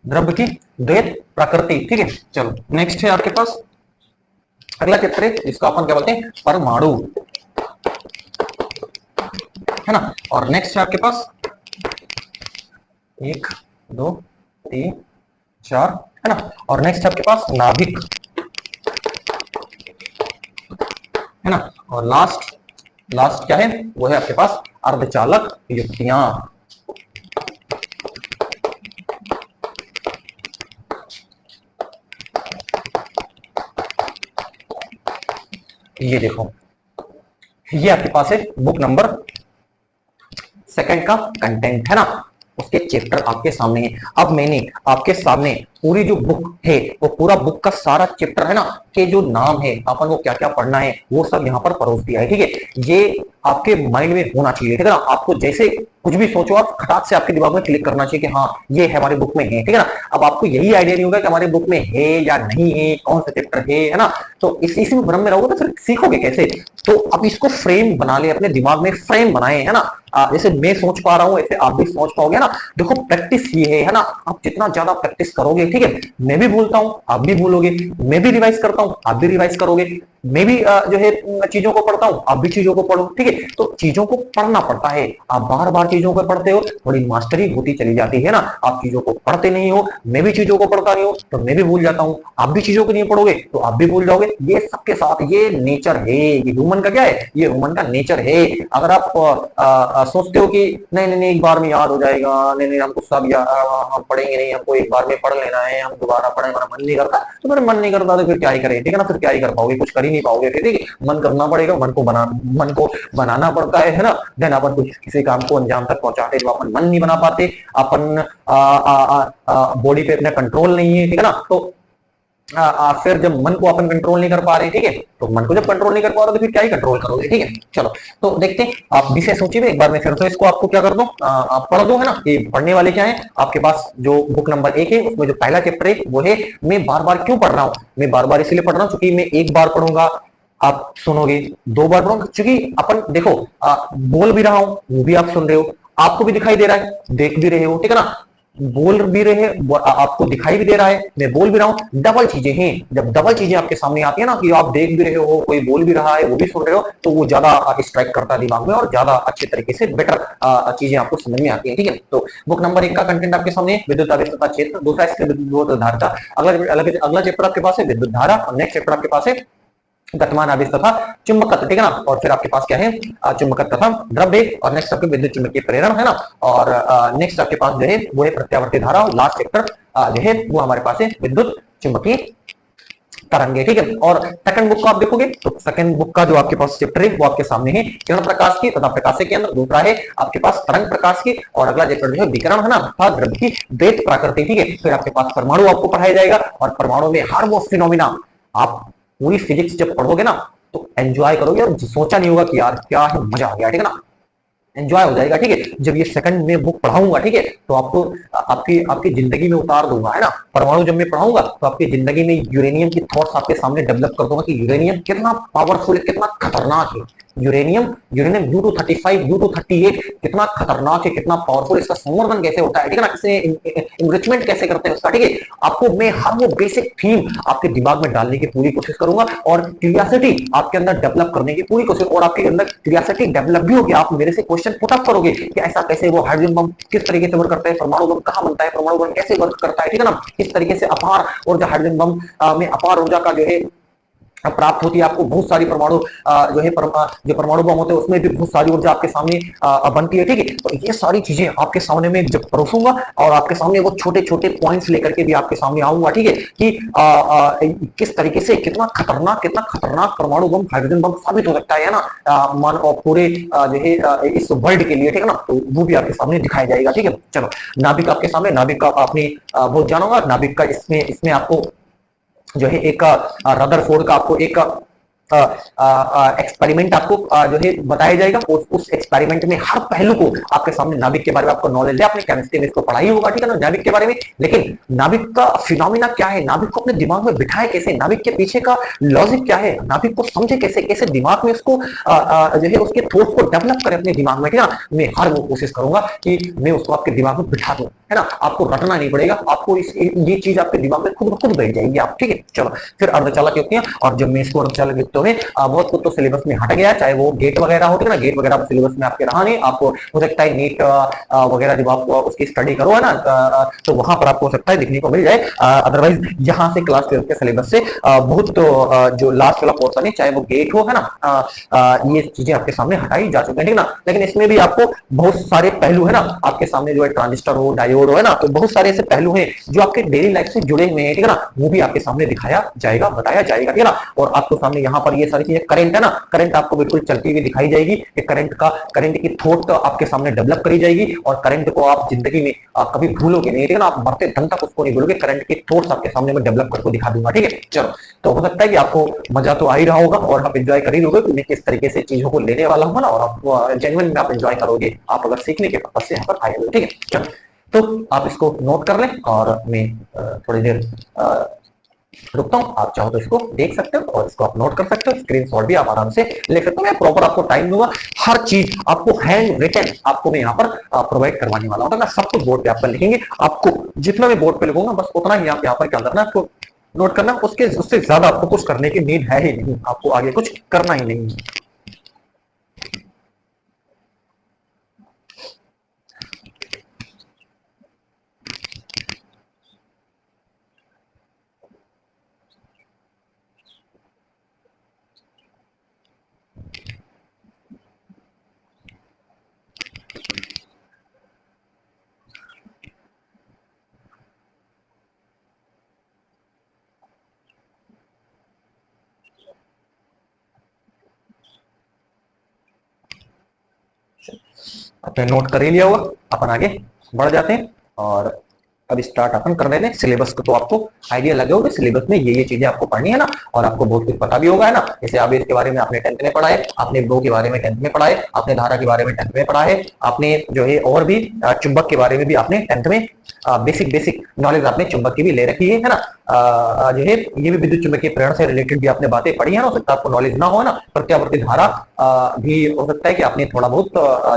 Speaker 1: द्रव्य की द्वैत प्रकृति, ठीक है। चलो नेक्स्ट है आपके पास अगला चैप्टर है, जिसको अपन क्या बोलते हैं, परमाणु, है ना। और नेक्स्ट है आपके पास 1 2 3 4, है ना। और नेक्स्ट है आपके पास नाभिक, है ना। और लास्ट क्या है, वो है आपके पास अर्धचालक युक्तियां। ये देखो, ये आपके पास है बुक नंबर 2 का कंटेंट, है ना, उसके चैप्टर आपके सामने है। अब मैंने आपके सामने पूरी जो बुक है, वो पूरा बुक का सारा चैप्टर है ना, के जो नाम है, अपन को क्या क्या पढ़ना है, वो सब यहाँ पर परोस दिया है, ठीक है। ये आपके माइंड में होना चाहिए, ठीक है ना। आपको जैसे कुछ भी सोचो, आप खटाक से आपके दिमाग में क्लिक करना चाहिए कि हाँ ये हमारे बुक में है, ठीक है ना। अब आपको यही आइडिया नहीं होगा कि हमारे बुक में है या नहीं है, कौन सा चैप्टर है ना, तो इसी में भ्रम में रहोगे तो फिर सीखोगे कैसे। तो अब इसको फ्रेम बना ले, अपने दिमाग में फ्रेम बनाए, है ना। जैसे मैं सोच पा रहा हूँ ऐसे आप भी सोच पाओगे ना। देखो प्रैक्टिस ये है ना, आप जितना ज्यादा प्रैक्टिस करोगे, ठीक है, मैं भी भूलता हूँ आप भी भूलोगे, मैं भी रिवाइज करता हूँ आप भी रिवाइज करोगे, मैं भी जो है चीजों को पढ़ता हूँ आप भी चीजों को पढ़ो, ठीक है। तो चीजों को पढ़ना पड़ता है, आप बार बार चीजों को पढ़ते हो, थोड़ी मास्टरी होती चली जाती है ना। आप चीजों को पढ़ते नहीं हो, मैं भी चीजों को पढ़ता नहीं हूँ तो मैं भी भूल जाता हूँ, आप भी चीजों को नहीं पढ़ोगे तो आप भी भूल जाओगे। ये सबके साथ ये नेचर है, ये ह्यूमन का क्या है, ये ह्यूमन का नेचर है। अगर आप सोचते हो कि नहीं नहीं एक बार में याद हो जाएगा, नहीं नहीं हमको सब हम पढ़ेंगे नहीं, हमको एक बार में पढ़ लेना है, हम दोबारा पढ़े, हमारा मन नहीं करता, तो मेरा मन नहीं करता तो फिर क्या ही करें, ठीक है ना। फिर क्या ही कर पाओगे, कुछ कर ही नहीं पाओगे, ठीक है। मन करना पड़ेगा, मन को बनाना पड़ता है ना। देन अपन कुछ किसी काम को अंजाम तक पहुंचाते, जब अपन मन नहीं बना पाते, अपन बॉडी पे अपना कंट्रोल नहीं है, ठीक है ना, तो फिर जब मन को अपन कंट्रोल नहीं कर पा रहे, ठीक है, तो मन को जब कंट्रोल नहीं कर पा रहे तो फिर क्या ही कंट्रोल करोगे, ठीक है। चलो, तो देखते हैं, आप विषय सोचिए एक बार में फिर तो इसको आपको क्या कर दो, आप पढ़ दो, है ना। ये पढ़ने वाले क्या है आपके पास, जो बुक नंबर 1 है उसमें जो पहला चैप्टर है वो है, मैं बार बार क्यों पढ़ रहा हूँ, मैं बार बार इसलिए पढ़ रहा हूँ क्योंकि मैं एक बार पढ़ूंगा आप सुनोगे, दो बार पढ़ूंगा क्योंकि अपन देखो बोल भी रहा हूँ वो भी आप सुन रहे हो, आपको भी दिखाई दे रहा है देख भी रहे हो, ठीक है ना, बोल भी रहे आपको दिखाई भी दे रहा है, मैं बोल भी रहा हूं, डबल चीजें हैं। जब डबल चीजें आपके सामने आती है ना, कि आप देख भी रहे हो, कोई बोल भी रहा है, वो भी सुन रहे हो, तो वो ज्यादा स्ट्राइक करता है दिमाग में और ज्यादा अच्छे तरीके से बेटर चीजें आपको समझ में आती है, ठीक है। तो बुक नंबर 1 का कंटेंट आपके सामने विद्युत आवेश तथा क्षेत्र, दूसरा इसके विद्युत धारा, अगला चैप्टर आपके पास है विद्युत धारा, और नेक्स्ट चैप्टर आपके पास है गतिमान आवेश तथा चुंबकत्व, ठीक है ना। और फिर आपके पास क्या है, चुंबकत्व तथा द्रव्य, और नेक्स्ट आपके विद्युत चुंबकीय प्रेरण, है ना। और नेक्स्ट आपके पास जो है वो है प्रत्यावर्ती धारा, और लास्ट चैप्टर जो है वो हमारे पास है विद्युत चुंबकीय तरंगे, ठीक है। और सेकंड बुक को आप देखोगे तो सेकंड बुक का जो आपके पास चैप्टर है वो आपके सामने है किरण प्रकाश की तथा प्रकाश के केंद्र, दूसरा है आपके पास तरंग प्रकाश की, और अगला चैप्टर जो है विकिरण, है ना, अर्थात द्रव्य की द्वैत प्रकृति, ठीक है। फिर आपके पास परमाणु आपको पढ़ाया जाएगा, और परमाणु में हर वो फिनोमिना, आप पूरी फिजिक्स जब पढ़ोगे ना तो एंजॉय करोगे, और सोचा नहीं होगा कि यार क्या है, मजा आ गया, ठीक है ना, एंजॉय हो जाएगा, ठीक है। जब ये सेकंड में बुक पढ़ाऊंगा, ठीक है, तो आपको आपकी आपकी जिंदगी में उतार दूंगा, है ना। परमाणु जब मैं पढ़ाऊंगा तो आपकी जिंदगी में यूरेनियम की थॉट्स आपके सामने डेवलप कर दूंगा कि यूरेनियम कितना पावरफुल है, कितना खतरनाक है। यूरेनियम यूरेनियम U-235 U-238 कितना खतरनाक है, कितना पावरफुल, इसका संवर्धन कैसे होता है, ठीक है ना, किसे इनरिचमेंट कैसे करते हैं उसका, ठीक है। आपको मैं हर वो बेसिक थीम आपके दिमाग में डालने की पूरी कोशिश करूंगा, और क्यूरियोसिटी आपके अंदर डेवलप करने की पूरी कोशिश, और आपके अंदर क्यूरियोसिटी डेवलप भी होगी, आप मेरे से क्वेश्चन पुट अप करोगे कि ऐसा कैसे, वो हाइड्रोजन बम किस तरीके से वर्क करता है, परमाणु बम कहां बनता है, परमाणु बम कैसे वर्क करता है, ठीक है ना, किस तरीके से अपार ऊर्जा हाइड्रोजन बम में अपार ऊर्जा का जो है प्राप्त होती है आपको, बहुत सारी परमाणु जो है जो परमाणु बम होते हैं उसमें भी बहुत सारी ऊर्जा आपके सामने बनती है, ठीक है। तो ये सारी चीजें आपके सामने में जब परोसूंगा, और आपके सामने वो छोटे छोटे पॉइंट्स लेकर के भी आपके सामने आऊंगा, ठीक है, कि किस तरीके से कितना खतरनाक परमाणु बम हाइड्रोजन बम साबित हो सकता है ना, मान और पूरे जो है इस वर्ल्ड के लिए, ठीक है ना, तो वो भी आपके सामने दिखाया जाएगा, ठीक है। चलो, नाभिक आपके सामने, नाभिक का आपने बहुत जाना होगा, नाभिक का इसमें इसमें आपको जो है एक रदरफोर्ड का आपको एक एक्सपेरिमेंट आपको जो है बताया जाएगा, उस एक्सपेरिमेंट में हर पहलू को आपके सामने, नाभिक के बारे में आपको नॉलेज है, आपने केमिस्ट्री में इसको पढ़ाई होगा, ठीक है ना, नाभिक के बारे में। लेकिन नाभिक का फिनोमिना क्या है, नाभिक को अपने दिमाग में बिठाए कैसे, नाभिक के पीछे का लॉजिक क्या है, नाभिक को समझे कैसे, कैसे दिमाग में उसको जो है उसके थॉट को डेवलप करे अपने दिमाग में, ठीक है ना। मैं हर वो कोशिश करूंगा कि मैं उसको आपके दिमाग में बिठा दूं, है ना, आपको रटना नहीं पड़ेगा, आपको ये चीज आपके दिमाग में खुद खुद बैठ जाएगी आप, ठीक है। चलो, फिर अर्धचालक युक्तियां, और जब मैं इसको अर्धचालक युक्तियों में बहुत कुछ तो सिलेबस में हट गया है, चाहे वो गेट वगैरह होते ना, गेट वगैरह सिलेबस में आपके रहा नहीं, आपको हो सकता है नीट वगैरह जब आप उसकी स्टडी करो, है ना, तो वहां पर आपको हो सकता है दिखने को मिल जाए, अदरवाइज यहाँ से क्लास 12 के सिलेबस से बहुत जो लास्ट वाला पोर्सन है, चाहे वो गेट हो, है ना, ये चीजें आपके सामने हटाई जा चुकी है, ठीक ना। लेकिन इसमें भी आपको बहुत सारे पहलू, है ना, आपके सामने जो है ट्रांजिस्टर हो, डायोड हो, है ना, तो बहुत सारे ऐसे पहलू हैं जो आपके डेली लाइफ से जुड़े हुए हैं, ठीक है ना, वो भी आपके सामने दिखाया जाएगा, बताया जाएगा, ठीक है ना। और आपको सामने यहाँ पर ये सारी चीजें, करंट है ना, करंट आपको बिल्कुल चलती हुई दिखाई जाएगी, कि करंट की थॉट आपके सामने डेवलप करी जाएगी, और करंट को आप जिंदगी में कभी भूलोगे नहीं, ठीक है ना, आप मरते दम तक उसको नहीं भूलोगे, करंट की थॉट्स आपके सामने में डेवलप करके दिखा दूंगा, ठीक है। चलो, तो हो सकता है कि आपको मजा तो आ ही रहा होगा, और आप एंजॉय कर ही लोगे कि मैं किस तरीके से चीजों को लेने वाला हूँ ना, और आप जेन्युइन में आप एंजॉय करोगे, आप अगर सीखने के पर्पज से यहाँ पर आए हो, ठीक है। चलो, तो आप इसको नोट कर लें, और मैं थोड़ी देर रुकता हूँ, आप चाहो तो इसको देख सकते हो, और इसको आप नोट कर सकते हो, स्क्रीनशॉट भी आप आराम से ले सकते हो, मैं प्रॉपर आपको टाइम दूंगा, हर चीज आपको हैंड रिटन आपको मैं यहाँ पर प्रोवाइड करवाने वाला हूँ, तो मैं सब कुछ बोर्ड पे आप पर लिखेंगे, आपको जितना भी बोर्ड पे लिखूंगा बस उतना ही आप यहाँ पर क्या करना, आपको नोट करना, उसके उससे ज्यादा आपको कुछ करने की नीड है ही नहीं, आपको आगे कुछ करना ही नहीं है। आपने नोट कर ही लिया होगा, अपन आगे बढ़ जाते हैं, और अब स्टार्ट अपन कर रहे हैं सिलेबस को। तो आपको आइडिया लगे होगा सिलेबस में ये चीजें आपको पढ़नी है ना, और आपको बहुत कुछ पता भी होगा है ना। जैसे आवेश के बारे में आपने 10th में पढ़ा है, आपने ब्लो के बारे में 10th में पढ़ा है, आपने धारा के बारे में 10th में पढ़ा है, आपने जो है और भी चुंबक के बारे में भी आपने 10th में बेसिक नॉलेज आपने चुंबक की भी ले रखी है ना। जो है ये भी विद्युत चुंबकीय प्रेरण से रिलेटेड भी आपने बातें पढ़ी है ना। हो सकता है आपको नॉलेज ना हो ना, प्रत्यावर्ती धारा भी हो सकता है कि आपने थोड़ा बहुत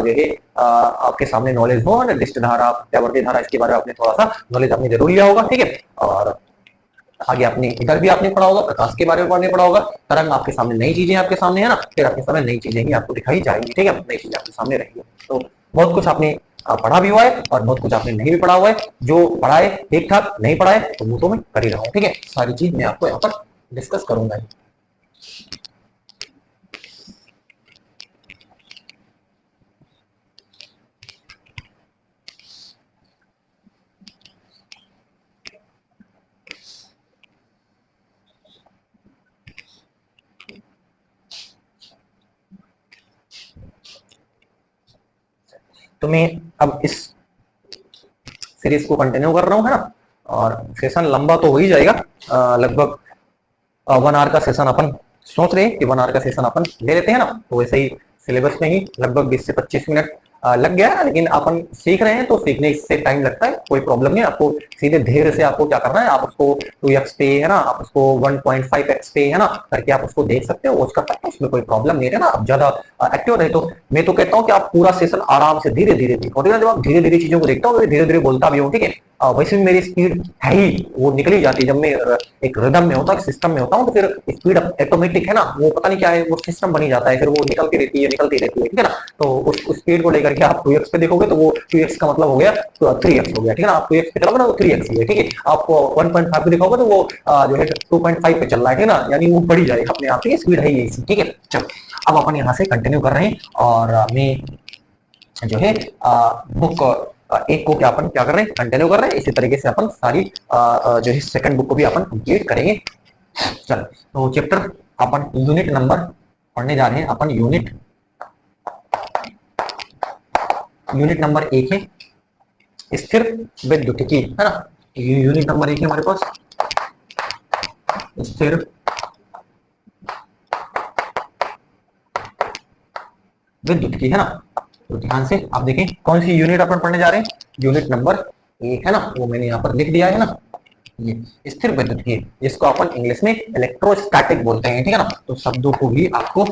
Speaker 1: जो है आपके सामने नॉलेज हो, निर्दिष्ट धारा, प्रत्यावर्ती धारा, इसके बारे में आपने थोड़ा सा नॉलेज आपने जरूर लिया होगा, ठीक है। और आगे आपने इधर भी आपने पढ़ा होगा, प्रकाश के बारे में पढ़ने पढ़ा होगा, तरंग आपके सामने नई चीजें आपके सामने है ना, फिर आपके सामने नई चीजें ही आपको दिखाई जाएंगी, ठीक है, नई चीजें आपके सामने रहेंगी। तो बहुत कुछ आपने पढ़ा भी हुआ है और बहुत कुछ आपने नहीं भी पढ़ा हुआ है। जो पढ़ा है ठीक ठाक, नहीं पढ़ा है तो वो तो मैं कर ही रहा हूँ, ठीक है। सारी चीज मैं आपको यहाँ पर डिस्कस करूंगा। तो मैं अब इस सीरीज को कंटिन्यू कर रहा हूँ है ना, और सेशन लंबा तो हो ही जाएगा, लगभग 1 आवर का सेशन अपन सोच रहे हैं कि 1 आवर का सेशन अपन ले लेते हैं ना। तो वैसे ही सिलेबस में ही लगभग 20 से 25 मिनट लग गया है, लेकिन अपन सीख रहे हैं तो सीखने से टाइम लगता है, कोई प्रॉब्लम नहीं। आपको सीधे धीरे से आपको क्या करना है, आप उसको 2x पे है ना, आप उसको 1.5x पे है ना करके आप उसको देख सकते हो, उसका उसमें कोई प्रॉब्लम नहीं है ना। आप ज्यादा एक्टिव रहे तो मैं तो कहता हूँ कि आप पूरा सेशन आराम से धीरे धीरे देखो, ठीक है। जब आप धीरे धीरे चीजों को देखता हो, धीरे धीरे बोलता भी हूँ, ठीक है। वैसे भी मेरी स्पीड है ही वो निकल ही जाती है, जब मैं एक रिदम में होता है, सिस्टम में होता हूँ, तो फिर स्पीड ऑटोमेटिक है ना, वो पता नहीं क्या है, वो सिस्टम बनी जाता है, फिर वो निकलती रहती है निकलती रहती है, ठीक है ना। तो उस स्पीड को लेकर के आप 2x पे देखोगे तो वो 2x का मतलब हो गया तो 3x हो गया, ठीक है ना। आप 2x पे चलोगे ना तो 3x ही है, ठीक है। आप 1.5 पे देखोगे तो वो जो है 2.5 पे चल रहा है, ठीक है ना, यानी वो बढ़ी जाएगा अपने आप, ठीक है, स्पीड है ही, ठीक है। चलो अब अपन यहाँ से कंटिन्यू कर रहे हैं, और मैं जो है बुक एक को क्या अपन क्या कर रहे हैं, कंटिन्यू कर रहे हैं। इसी तरीके से अपन सारी जो है सेकंड बुक को भी अपन कंप्लीट करेंगे। चलो तो चैप्टर अपन यूनिट नंबर पढ़ने जा रहे हैं। अपन यूनिट नंबर 1 है स्थिर विद्युतिकी, है ना। यूनिट नंबर 1 है हमारे पास स्थिर विद्युतिकी, है ना। तो ध्यान से आप देखें कौन सी यूनिट अपन पढ़ने जा रहे हैं, यूनिट नंबर 1 है ना, वो मैंने यहाँ पर लिख दिया है ना। ये स्थिर विद्युतिकी, जिसको अपन इंग्लिश में इलेक्ट्रोस्टैटिक बोलते हैं, ठीक है ना। तो शब्दों को भी आपको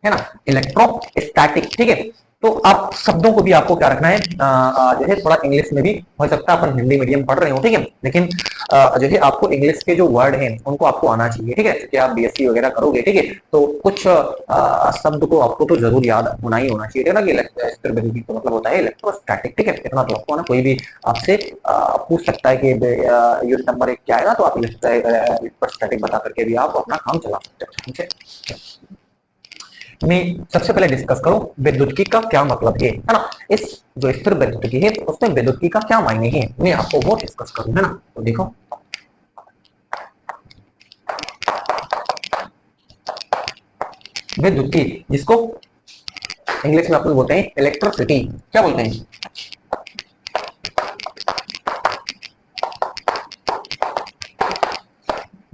Speaker 1: है ना, इलेक्ट्रोस्टैटिक, ठीक है। तो आप शब्दों को भी आपको क्या रखना है, जो है थोड़ा इंग्लिश में भी हो सकता है, अपन हिंदी मीडियम पढ़ रहे हो, ठीक है, लेकिन जो है आपको इंग्लिश के जो वर्ड हैं उनको आपको आना चाहिए, ठीक है, क्योंकि आप बीएससी वगैरह करोगे, ठीक है। तो कुछ शब्द को आपको तो जरूर याद होना ही होना चाहिए ना, कि स्थिर विद्युतिकी का मतलब होता है इलेक्ट्रोस्टैटिक, ठीक है। इतना तो आपको ना, कोई भी आपसे पूछ सकता है कि यूनिट नंबर 1 क्या है ना, तो आप इलेक्ट्रोस्टैटिक बता करके भी आप अपना काम चला सकते हो, ठीक है। मैं सबसे पहले डिस्कस करूं विद्युतिकी का क्या मतलब है ना। इस जो स्थिर विद्युतिकी है उसमें विद्युतिकी का क्या मायने हैं, मैं आपको वो डिस्कस करूं, है ना। तो देखो विद्युतिकी, जिसको इंग्लिश में अपन बोलते हैं इलेक्ट्रिसिटी, क्या बोलते हैं,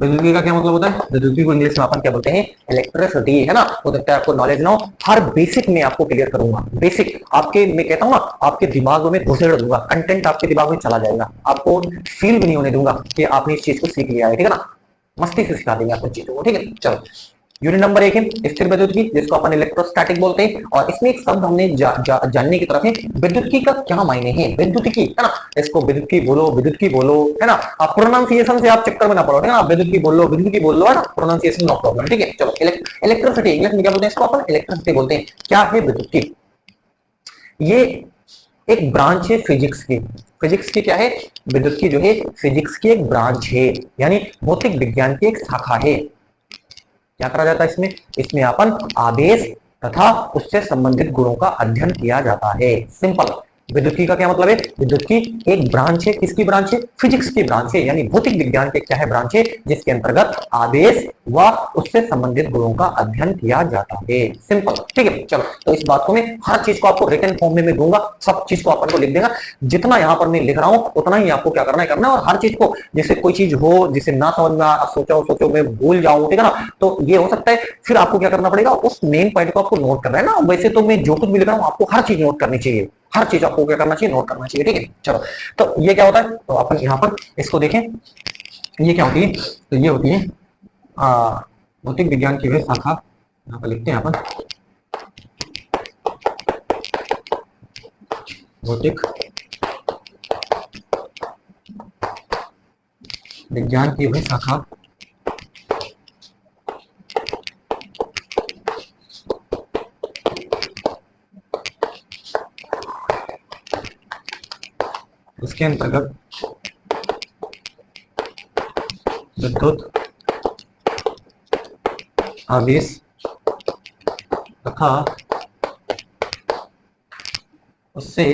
Speaker 1: विद्युतिकी का क्या मतलब होता है, विद्युतिकी को इंग्लिश में अपन क्या बोलते हैं, इलेक्ट्रिसिटी, है ना। हो सकता है आपको नॉलेज ना हो, हर बेसिक में आपको क्लियर करूंगा, बेसिक आपके, मैं कहता हूँ ना, आपके दिमाग में घुसेड़ दूंगा, कंटेंट आपके दिमाग में चला जाएगा, आपको फील भी नहीं होने दूंगा कि आपने इस चीज को सीख लिया है, ठीक है ना। मस्ती से सिखा देंगे आपको चीजों को, ठीक है। चलो यूनिट नंबर 1 है स्थिर विद्युतिकी, जिसको अपन इलेक्ट्रोस्टैटिक बोलते हैं, और इसमें एक शब्द हमने जानने की तरफ है, विद्युतिकी का क्या मायने हैं, विद्युतिकी, है ना। इसको विद्युतिकी बोलो, है ना। आप प्रोनाउंसिएशन से आप चक्कर में ना पड़ो, है ना, विद्युतिकी बोल लो, है ना, प्रोनाउंसिएशन नो प्रॉब्लम, ठीक है। चलो इलेक्ट्रिसिटी, इंग्लिश में क्या बोलते हैं इसको, अपन इलेक्ट्रिसिटी बोलते हैं। क्या है विद्युतिकी, ये एक ब्रांच है फिजिक्स की। फिजिक्स की क्या है, विद्युत की जो है फिजिक्स की एक ब्रांच है, यानी भौतिक विज्ञान की एक शाखा है। क्या करा जाता है इसमें, इसमें अपन आवेश तथा उससे संबंधित गुणों का अध्ययन किया जाता है। सिंपल, विद्युत का क्या मतलब है? विद्युत की एक ब्रांच है, किसकी ब्रांच है? फिजिक्स की ब्रांच है, यानी भौतिक विज्ञान के क्या है? ब्रांच है, जिसके अंतर्गत आवेश व उससे संबंधित गुणों का अध्ययन किया जाता है। सिंपल, ठीक है। चलो, तो इस बात को मैं हर चीज को आपको रिटन फॉर्म में मैं दूंगा, सब चीज को अपन को लिख देगा। जितना यहाँ पर मैं लिख रहा हूँ उतना ही आपको क्या करना है, और हर चीज को, जैसे कोई चीज हो जिसे ना समझ में सोचो मैं भूल जाऊं, ठीक है ना, तो ये हो सकता है। फिर आपको क्या करना पड़ेगा, उस मेन पॉइंट को आपको नोट करना है ना। वैसे तो मैं जो कुछ भी लिख रहा हूँ आपको हर चीज नोट करनी चाहिए, हर चीज आपको क्या करना चाहिए? नोट करना चाहिए, ठीक है। चलो, तो ये क्या होता है, तो अपन यहाँ पर इसको देखें, ये क्या होती है? तो ये होती है भौतिक विज्ञान की वह शाखा, यहाँ पर लिखते हैं अपन, भौतिक विज्ञान की वह शाखा इसके अंतर्गत विद्युत आवेश तथा उससे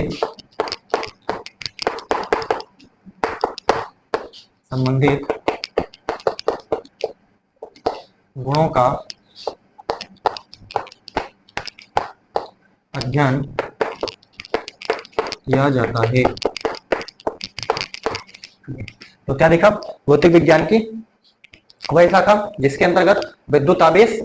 Speaker 1: संबंधित गुणों का अध्ययन किया जाता है। तो क्या देखा? भौतिक विज्ञान की वह शाखा जिसके अंतर्गत विद्युत आवेश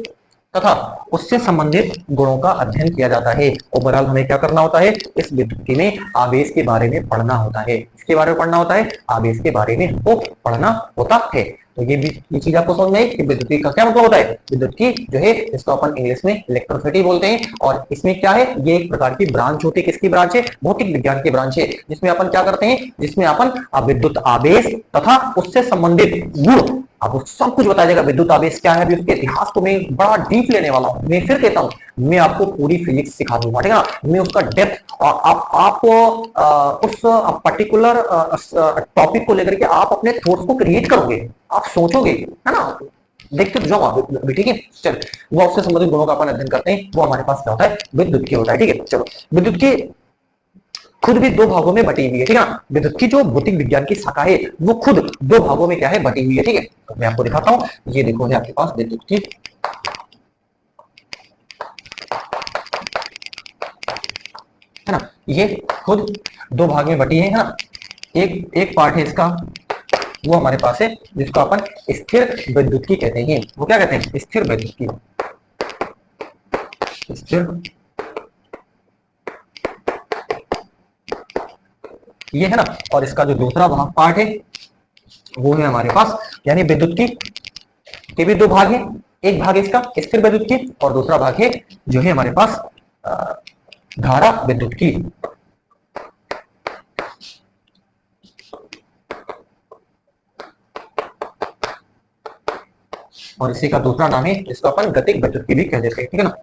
Speaker 1: तथा उससे संबंधित गुणों का अध्ययन किया जाता है। ओवरऑल हमें क्या करना होता है? इस विद्युत में आवेश के बारे में पढ़ना होता है। इसके बारे में पढ़ना होता है, आवेश के बारे में वो पढ़ना होता है। तो ये चीज आपको समझ में आई कि विद्युत का क्या मतलब होता है? विद्युत की जो है इसको अपन इंग्लिश में इलेक्ट्रिसिटी बोलते हैं, और इसमें क्या है? ये एक प्रकार की ब्रांच होती है। किसकी ब्रांच है? भौतिक विज्ञान की ब्रांच है, जिसमें अपन क्या करते हैं? जिसमें अपन विद्युत आवेश तथा उससे संबंधित गुण, आपको सब कुछ बताया जाएगा। विद्युत आवेश क्या है, अभी उसके इतिहास को मैं बड़ा डीप लेने वाला हूं। मैं फिर कहता हूं, मैं आपको पूरी फिजिक्स सिखा दूंगा, ठीक है ना। मैं उसका डेप्थ, और आप उस पर्टिकुलर टॉपिक को लेकर के आप अपने थॉट्स को क्रिएट करोगे, आप सोचोगे, है ना। देखते जाओ आप, ठीक है। चलो, वो उससे संबंधित गुणों का अपन अध्ययन करते हैं। वो हमारे पास क्या होता है? विद्युत की होता है, ठीक है। चलो, विद्युत की खुद भी दो भागों में बटी हुई है, ठीक है ना। विद्युत की जो भौतिक विज्ञान की शाखा है वो खुद दो भागों में क्या है? बटी हुई है, ठीक है। तो मैं आपको दिखाता हूं, ये देखो है आपके पास विद्युत की, है ना, ये खुद दो भाग में बटी है ना। एक पार्ट है इसका, वो हमारे पास है, जिसको अपन स्थिर विद्युत की कहते हैं। वो क्या कहते हैं? स्थिर विद्युत की, स्थिर, ये है ना। और इसका जो दूसरा भाग पार्ट है वो है हमारे पास, यानी विद्युत की के भी दो भाग है। एक भाग इसका स्थिर विद्युत की, और दूसरा भाग है जो है हमारे पास धारा विद्युत की। और इसी का दूसरा नाम है, इसको अपन गतिक विद्युत की भी कह देते हैं, ठीक है ना।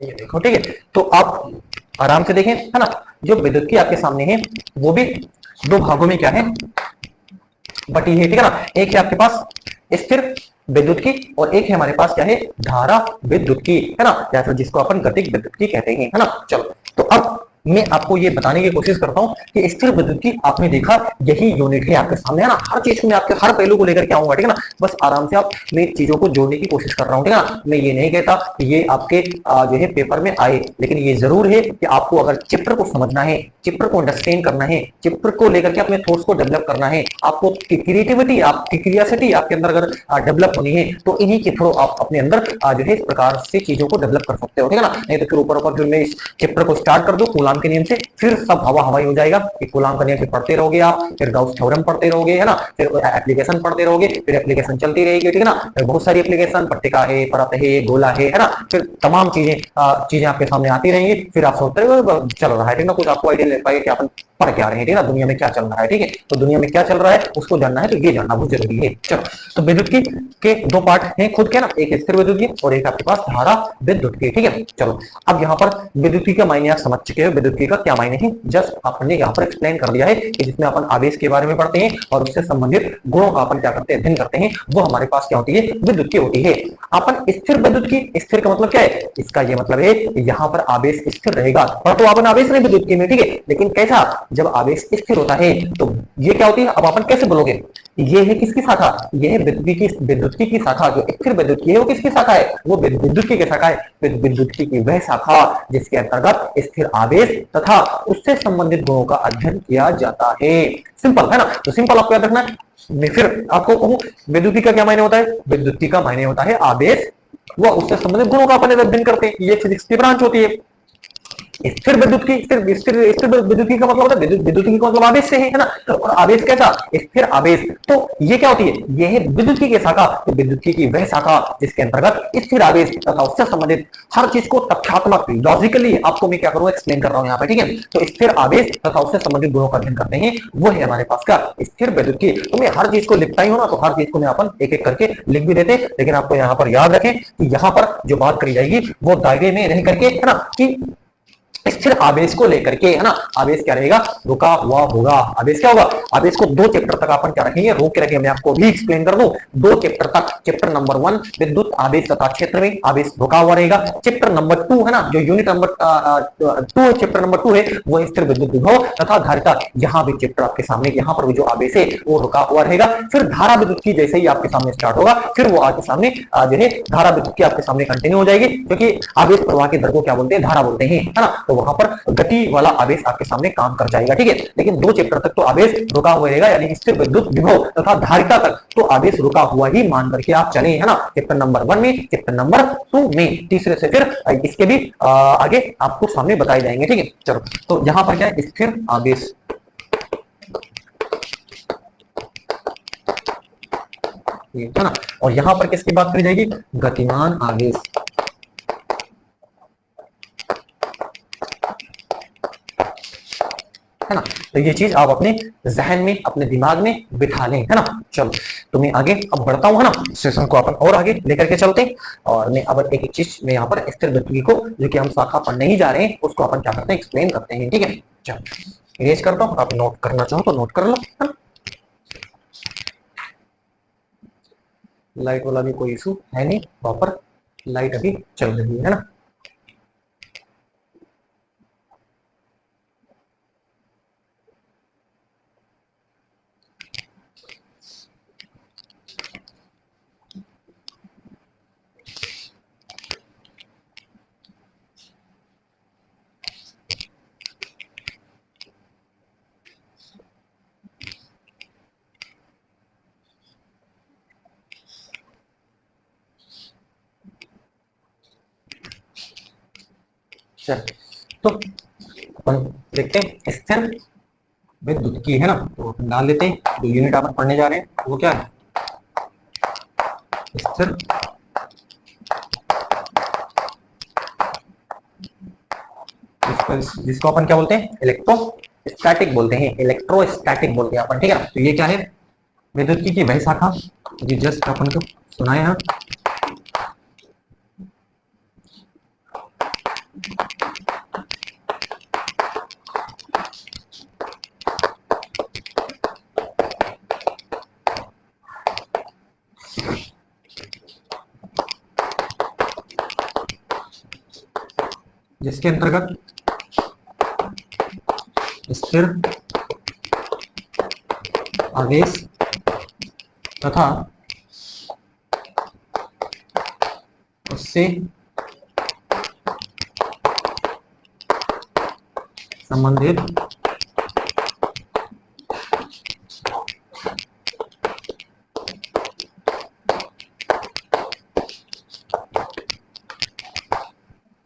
Speaker 1: ये देखो, ठीक है। तो आप आराम से देखें, है ना। जो विद्युत की आपके सामने है वो भी दो भागों में क्या है? बटी है, ठीक है ना। एक है आपके पास स्थिर विद्युत की, और एक है हमारे पास क्या है? धारा विद्युत की, है ना, या फिर जिसको अपन गतिक विद्युत की कहते हैं, है ना। चलो, तो अब मैं आपको ये बताने की कोशिश करता हूं कि स्थिर विद्युत की आपने देखा यही यूनिट है आपके सामने, है ना। हर चीज को मैं आपके हर पहलू को लेकर के आऊंगा, ठीक है ना। बस आराम से आप, मैं चीजों को जोड़ने की कोशिश कर रहा हूं, ठीक है ना। मैं ये नहीं कहता कि ये आपके जो है पेपर में आए, लेकिन ये जरूर है कि आपको अगर चित्र को समझना है, चित्र को अंडरस्टैंड करना है, चित्र को लेकर के अपने थॉट्स को डेवलप करना है, आपको क्रिएटिविटी, आपकी क्रियोसिटी आपके अंदर अगर डेवलप होनी है, तो इन्हीं के थ्रू आप अपने अंदर जो है इस प्रकार से चीजों को डेवलप कर सकते हो, ठीक है ना। नहीं तो फिर ऊपर ऊपर फिर मैं इस चैप्टर को स्टार्ट कर दूं कूलाम के नियम से, फिर सब हवा हवाई हो जाएगा कि कूलाम का नियम फिर पढ़ते रहोगे आप, फिर गाउस थ्योरम पढ़ते रहोगे, है ना, फिर एप्लीकेशन पढ़ते रहोगे, फिर एप्लीकेशन चलती रहेगी, ठीक है ना। फिर बहुत सारी एप्लीकेशन, पट्टिका है, परत है, गोला है ना, फिर तमाम चीजें आपके सामने आती रहेंगी। फिर आप सोचते रहोगे चल रहा है, ठीक है ना, कुछ आपको आइडिया ले पाएगा कि अपन पढ़ क्या रहे हैं, ठीक है ना, दुनिया में क्या चल रहा है, ठीक है। तो दुनिया में क्या चल रहा है उसको जानना है, तो ये जानना बहुत जरूरी है। चलो, तो विद्युत की के दो पार्ट हैं खुद के ना, एक स्थिर विद्युत की और एक आपके पास धारा विद्युत की, ठीक है। चलो, अब यहाँ पर विद्युत की का मायने आप समझ चुके हो, विद्युत का क्या मायने हैं, जस्ट आपने यहाँ पर एक्सप्लेन कर दिया है कि जिसमें अपन आवेश के बारे में पढ़ते हैं और उससे संबंधित गुणों का अपन क्या करते हैं, अध्ययन करते हैं, वो हमारे पास क्या होती है, विद्युत की होती है। अपन स्थिर विद्युत की, स्थिर का मतलब क्या है, इसका ये मतलब है यहाँ पर आवेश स्थिर रहेगा, और तो अपन आवेश नहीं विद्युत की में, ठीक है, लेकिन कैसा, जब आवेश स्थिर होता है तो ये क्या होती है, अब अपन कैसे बोलोगे, ये है किसकी शाखा, ये है विद्युत की शाखा, जो स्थिर विद्युत की है वो किसकी शाखा है, वो विद्युत की शाखा है, विद्युत की वह शाखा जिसके अंतर्गत स्थिर आवेश तथा उससे संबंधित गुणों का अध्ययन किया जाता है। सिंपल है ना, तो सिंपल आपको याद रखना है। मैं फिर आपको कहूं विद्युत का क्या मायने होता है, विद्युत का मायने होता है आवेश व उससे संबंधित गुणों का अपन अध्ययन करते हैं, ये फिजिक्स की ब्रांच होती है। स्थिर विद्युत की, स्थिर स्थिर विद्युत का मतलब होता है विद्युत का मतलब आवेश से है ना, और आवेश कैसा, स्थिर आवेश, तो ये क्या होती है, ये है विद्युत की शाखा, तो विद्युत की वह शाखा जिसके अंतर्गत स्थिर आवेश तथा उससे संबंधित हर चीज को तथ्यात्मक लॉजिकली आपको मैं क्या करूंगा, एक्सप्लेन कर रहा हूं यहाँ पे, ठीक है। तो स्थिर आवेश तथा उससे संबंधित गुणों का अध्ययन करते हैं, वो है हमारे पास का स्थिर विद्युत की। तो मैं हर चीज को लिखता ही हूं ना, तो हर चीज को मैं अपन एक एक करके लिख भी देते, लेकिन आपको यहाँ पर याद रखें कि यहाँ पर जो बात करी जाएगी वो दायरे में रह करके है ना, कि स्थिर आवेश को लेकर के, है ना, आवेश क्या रहेगा, रुका हुआ होगा। आवेश क्या होगा, आवेश को 2 चैप्टर तक अपन क्या रखेंगे, रोक के रखेंगे। मैं आपको भी एक्सप्लेन कर दूं, 2 चैप्टर तक, चैप्टर नंबर 1 विद्युत आवेश तथा क्षेत्र में आवेश रुका हुआ रहेगा, चैप्टर नंबर 2 है ना, जो यूनिट नंबर 2 चैप्टर नंबर 2 है वो स्थिर विद्युत विभव तथा धारिता, यहाँ भी चैप्टर आपके सामने, यहाँ पर भी जो आवेश है वो रुका हुआ रहेगा। फिर धारा विद्युत की जैसे ही आपके सामने स्टार्ट होगा, फिर वो आपके सामने जो है धारा विद्युत की आपके सामने कंटिन्यू हो जाएगी, क्योंकि आवेश प्रवाह के दर को क्या बोलते हैं, धारा बोलते हैं, है ना, तो वहां पर गति वाला आवेश आपके सामने काम कर जाएगा, ठीक है। लेकिन 2 चैप्टर तक तो आवेश रुका हुआ रहेगा, यानी स्थिर विद्युत विभव तथा धारिता तक तो आवेश रुका हुआ ही मान करके आप चले, है ना, चैप्टर नंबर 1 में, चैप्टर नंबर 2 में, तीसरे से फिर इसके भी आगे आपको सामने बताए जाएंगे, ठीक है। चलो, तो यहाँ पर क्या है, स्थिर आवेश, है ना, और यहाँ पर किसकी बात करी जाएगी, गतिमान आवेश, है ना। तो ये चीज आप अपने जहन में, अपने दिमाग में बिठा लें, है ना। चलो, तो मैं आगे अब बढ़ता हूँ, है ना, सेशन को अपन और आगे लेकर के चलते हैं, और मैं अब एक एक चीज में यहाँ पर स्थिर विद्युत को, जो कि हम शाखा पढ़ने ही जा रहे हैं, उसको अपन क्या करते हैं, एक्सप्लेन करते हैं, ठीक है। चलो, इरेज करता हूँ, आप नोट करना चाहो तो नोट कर लो, है ना। लाइट वाला भी कोई इशू है नहीं, प्रॉपर लाइट अभी चल रही है ना। चल, तो अपन देखते हैं स्थिर विद्युत की, है ना, तो डाल लेते हैं, जो यूनिट अपन पढ़ने जा रहे हैं वो क्या है, स्थिर जिसको अपन क्या बोलते हैं, इलेक्ट्रोस्टैटिक बोलते हैं, इलेक्ट्रोस्टैटिक बोलते हैं अपन, ठीक है। तो ये क्या है, विद्युत की वह शाखा, ये जस्ट अपन को सुनाया है, जिसके अंतर्गत स्थिर आवेश तथा उससे संबंधित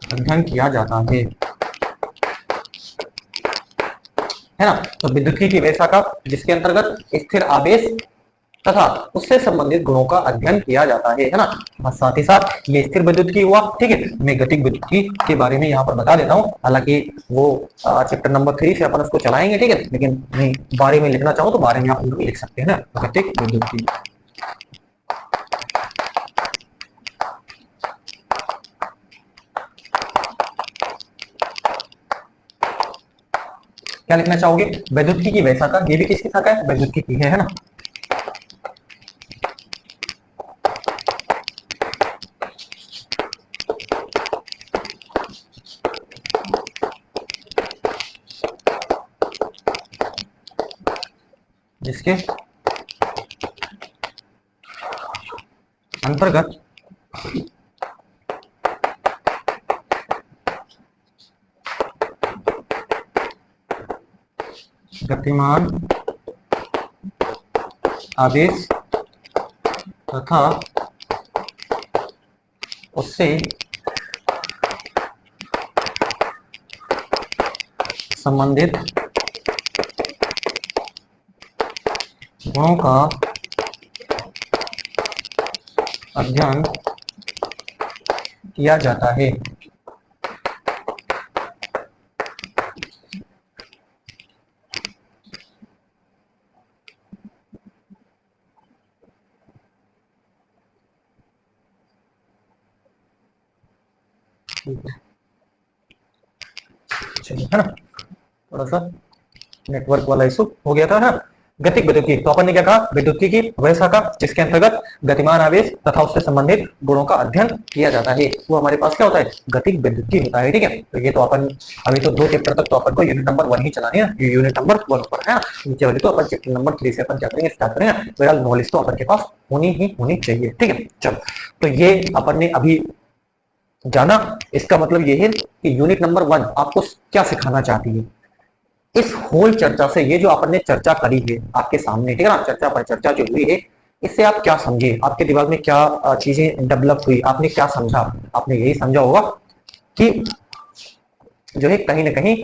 Speaker 1: अध्ययन किया जाता है ना। तो विद्युत की वह शाखा जिसके अंतर्गत स्थिर आवेश तथा उससे संबंधित गुणों का अध्ययन किया जाता है ना। बस साथ ही साथ ये स्थिर विद्युत की हुआ, ठीक है। मैं गतिज विद्युत की के बारे में यहाँ पर बता देता हूँ, हालांकि वो चैप्टर नंबर 3 से अपन उसको चलाएंगे, ठीक है, लेकिन मैं बारे में लिखना चाहूँ तो बारे में आप लिख सकते हैं ना, गतिज विद्युत की। क्या लिखना चाहोगे? वैद्युतिकी की वह शाखा, ये भी किसकी शाखा है? वैद्युतिकी की है ना। जिसके अंतर्गत गतिमान आवेश तथा उससे संबंधित गुणों का अध्ययन किया जाता है। चलिए, है ना, थोड़ा सा नेटवर्क वाला इशू हो गया था ना। गतिक विद्युतीय, तो अपन ने क्या कहा? विद्युतीय की वह शाखा जिसके अंतर्गत गतिमान आवेश तथा उससे संबंधित गुणों का अध्ययन किया जाता है, वो हमारे पास क्या होता है? गतिक विद्युतीय होता है। ठीक है, तो ये तो अपन अभी तो 2 चैप्टर तक तो अपन को यूनिट नंबर 1 ही चलानी है, ये यूनिट नंबर 1 पर है। नीचे वाली तो अपन चैप्टर नंबर 3 से अपन क्या करेंगे? स्टार्ट करेंगे। फिलहाल नॉलेज तो अपन के पास होनी ही होनी चाहिए। ठीक है, चलो, तो ये अपन ने अभी जाना। इसका मतलब ये है कि यूनिट नंबर 1 आपको क्या सिखाना चाहती है इस होल चर्चा से। ये जो आपने चर्चा करी है आपके सामने, ठीक है ना, चर्चा पर चर्चा जो हुई है, इससे आप क्या समझे? आपके दिमाग में क्या चीजें डेवलप हुई? आपने क्या समझा? आपने यही समझा होगा कि जो है कहीं ना कहीं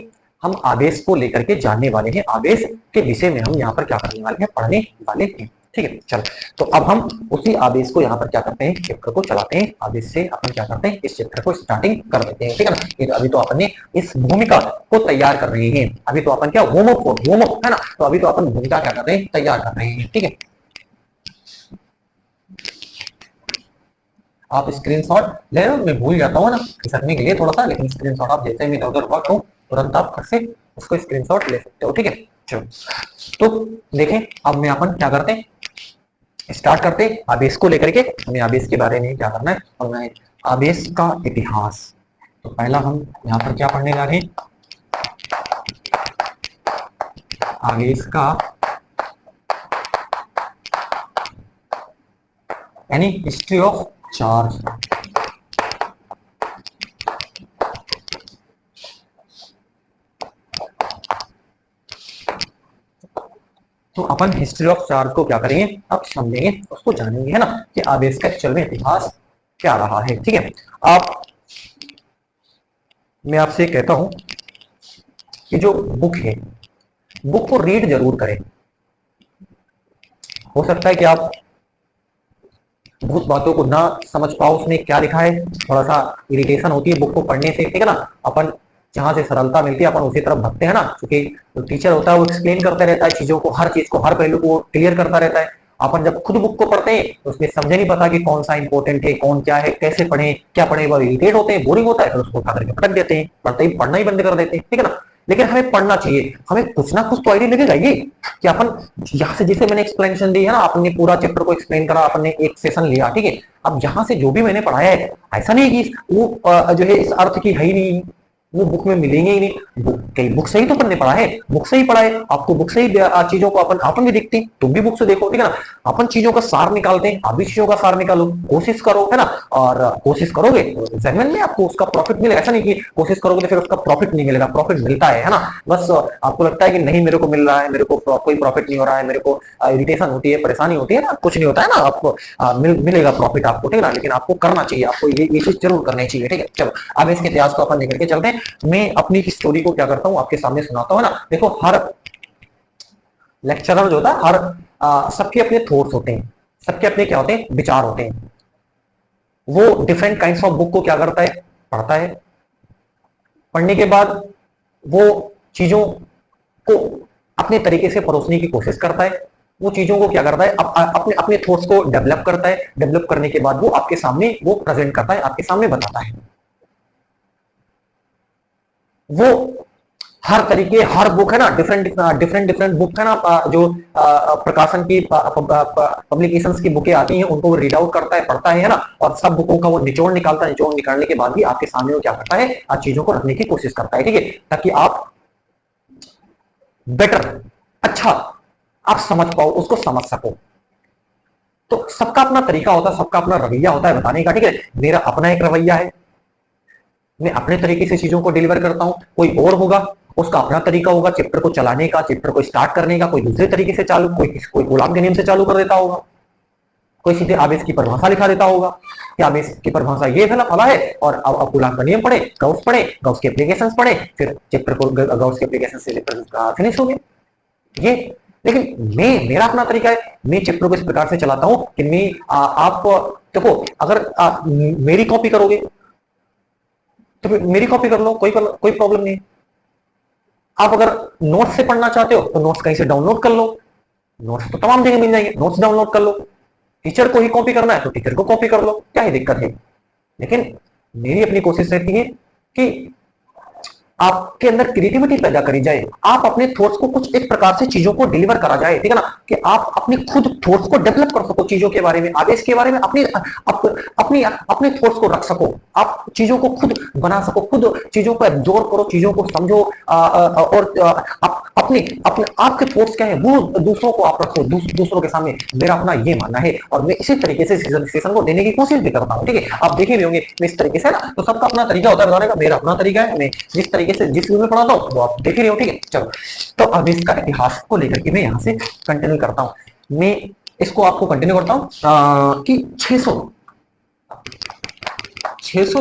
Speaker 1: हम आवेश को लेकर के जानने वाले हैं, आवेश के विषय में हम यहाँ पर क्या करने वाले हैं? पढ़ने वाले हैं। ठीक है, चलो, तो अब हम उसी आवेश को यहाँ पर क्या करते हैं? चैप्टर को चलाते हैं। आवेश से अपन क्या करते हैं? इस चैप्टर को स्टार्टिंग कर देते हैं। ठीक है ना, ये तो अभी तो अपन ने इस भूमिका को तैयार कर रहे हैं। अभी तो अपन क्या होमवर्क है ना, तो अभी तो अपन भूमिका क्या कर रहे हैं? तैयार कर रहे हैं। ठीक है, आप स्क्रीनशॉट ले रहे हो? मैं भूल जाता हूँ ना खिसकने के लिए थोड़ा सा, लेकिन स्क्रीनशॉट आप जैसे मैं इधर उधर हुआ करूँ तुरंत आप घर से उसको स्क्रीनशॉट ले सकते हो। ठीक है, चलो, तो देखें अब मैं अपन क्या करते हैं? स्टार्ट करते हैं आवेश को लेकर के। हमें आवेश के बारे में क्या करना है? और मैं आवेश का इतिहास। तो पहला हम यहाँ पर क्या पढ़ने जा रहे हैं? आवेश का यानी हिस्ट्री ऑफ चार्ज। तो अपन हिस्ट्री ऑफ चार्ज को क्या करेंगे? अब समझेंगे, उसको जानेंगे, है ना, कि आवेश का एक्चुअल में इतिहास क्या रहा है। ठीक है, आप मैं आपसे कहता हूं कि जो बुक है, बुक को रीड जरूर करें। हो सकता है कि आप बहुत बातों को ना समझ पाओ, उसमें क्या लिखा है, थोड़ा सा इरिटेशन होती है बुक को पढ़ने से। ठीक है ना, अपन जहां से सरलता मिलती है अपन उसी तरफ भगते हैं ना, क्योंकि जो टीचर होता है वो एक्सप्लेन करता रहता है चीजों को, हर चीज को, हर पहलू को क्लियर करता रहता है। अपन जब खुद बुक को पढ़ते हैं तो उसमें समझे नहीं पता कि कौन सा इंपॉर्टेंट है, कौन क्या है, कैसे पढ़े, क्या पढ़े, वो इरिटेट होते हैं, बोरिंग होता है, फिर उसको उठा करके पटक देते हैं, पढ़ना ही बंद कर देते हैं। ठीक है ना, लेकिन हमें पढ़ना चाहिए, हमें कुछ ना कुछ तो आइडिया लगेगा ये कि अपन यहाँ से, जैसे मैंने एक्सप्लेनेशन दी है ना, आपने पूरा चैप्टर को एक्सप्लेन करा, आपने एक सेशन लिया। ठीक है, अब यहाँ से जो भी मैंने पढ़ाया है, ऐसा नहीं है कि वो जो है इस अर्थ की है ही नहीं, वो बुक में मिलेंगे ही नहीं। कई बुक से ही तो पढ़ने पढ़ा है, बुक से ही पढ़ा है, आपको बुक से ही चीजों को अपन भी देखते हैं, तुम भी बुक से देखो। ठीक है ना, अपन चीजों का सार निकालते हैं, आप भी चीजों का सार निकालो, कोशिश करो, है ना, और कोशिश करोगे तो जेन्युइन में आपको उसका प्रॉफिट मिलेगा। ऐसा नहीं कि कोशिश करोगे तो फिर उसका प्रॉफिट नहीं मिलेगा, प्रॉफिट मिलता है ना। बस आपको लगता है कि नहीं मेरे को मिल रहा है, मेरे को कोई प्रॉफिट नहीं हो रहा है, मेरे को इरिटेशन होती है, परेशानी होती है ना, कुछ नहीं होता है ना, आपको मिलेगा प्रॉफिट आपको। ठीक है ना, लेकिन आपको करना चाहिए, आपको ये चीज जरूर करनी चाहिए। ठीक है, चलो, अब इसके इतिहास को अपन लेकर के चलते हैं। मैं अपनी स्टोरी को क्या करता हूँ आपके सामने सुनाता हूँ ना। देखो, हर लेक्चरर जो होता है, हर सबके अपने थॉट्स होते हैं, सबके अपने क्या होते हैं? विचार होते हैं। वो डिफरेंट काइंड्स ऑफ बुक को क्या करता है? पढ़ता है। पढ़ने के बाद वो चीजों को अपने तरीके से परोसने की कोशिश करता है। वो चीजों को क्या करता है? अपने अपने थॉट्स को डेवलप करता है। डेवलप करने के बाद वो आपके सामने वो प्रेजेंट करता है, आपके सामने बताता है। वो हर तरीके, हर बुक है ना, डिफरेंट डिफरेंट बुक है ना, जो प्रकाशन की पब्लिकेशंस की बुकें आती हैं उनको वो रीड आउट करता है, पढ़ता है ना, और सब बुकों का वो निचोड़ निकालता है। निचोड़ निकालने के बाद भी आपके सामने वो क्या करता है, चीजों को रखने की कोशिश करता है, ठीक है, ताकि आप बेटर, अच्छा आप समझ पाओ, उसको समझ सको। तो सबका अपना तरीका होता है, सबका अपना रवैया होता है बताने का, ठीक है। मेरा अपना एक रवैया है, मैं अपने तरीके से चीजों को डिलीवर करता हूं। कोई और होगा, उसका अपना तरीका होगा चैप्टर को चलाने का, चैप्टर को स्टार्ट करने का। कोई दूसरे तरीके से चालू, कोई गुलाम के नियम से चालू कर देता होगा, कोई सीधे आवेश की परिभाषा लिखा देता होगा कि आवेश की परिभाषा ये फला फला है, और अब गुलाम का नियम पढ़े, गॉस पढ़े, गॉस के एप्लीकेशंस पढ़े, फिर चैप्टर को गॉस के एप्लीकेशन से फिनिश हो गया ये। लेकिन मेरा अपना तरीका है, मैं चैप्टर को इस प्रकार से चलाता हूं कि मैं आप देखो, अगर आप मेरी कॉपी करोगे तो फिर मेरी कॉपी कर लो, कोई प्रॉब्लम नहीं। आप अगर नोट्स से पढ़ना चाहते हो तो नोट्स कहीं से डाउनलोड कर लो, नोट्स तो तमाम जगह मिल जाएंगे, नोट्स डाउनलोड कर लो। टीचर को ही कॉपी करना है तो टीचर को कॉपी कर लो, क्या ही दिक्कत है। लेकिन मेरी अपनी कोशिश रहती है कि आपके अंदर क्रिएटिविटी पैदा करी जाए, आप अपने थॉट्स को कुछ एक प्रकार से चीजों को डिलीवर करा जाए, ठीक है ना, कि आप अपनी खुद थॉट्स को डेवलप कर सको चीजों के बारे में, आवेश के बारे में अपने थॉट्स को रख सको, आप चीजों को खुद बना सको, खुद चीजों को एब्जॉर्ब करो, चीजों को समझो, और अपने अपने आपके थॉट्स क्या है वो दूसरों को आप रखो, दूसरों के सामने। मेरा अपना ये मानना है, और मैं इसी तरीके से सेशन को देने की कोशिश भी करता हूँ, ठीक है। आप देखे भी होंगे मैं इस तरीके से ना, तो सबका अपना तरीका होता है बताने का, मेरा अपना तरीका है, मैं जिस तरीके से जिस में पढ़ाता हूँ वो आप देख ही रहे हो, ठीक है। चलो, तो अब इसका इतिहास को लेकर के मैं यहाँ से कंटिन्यू करता हूँ। मैं इसको आपको कंटिन्यू करता हूँ कि 600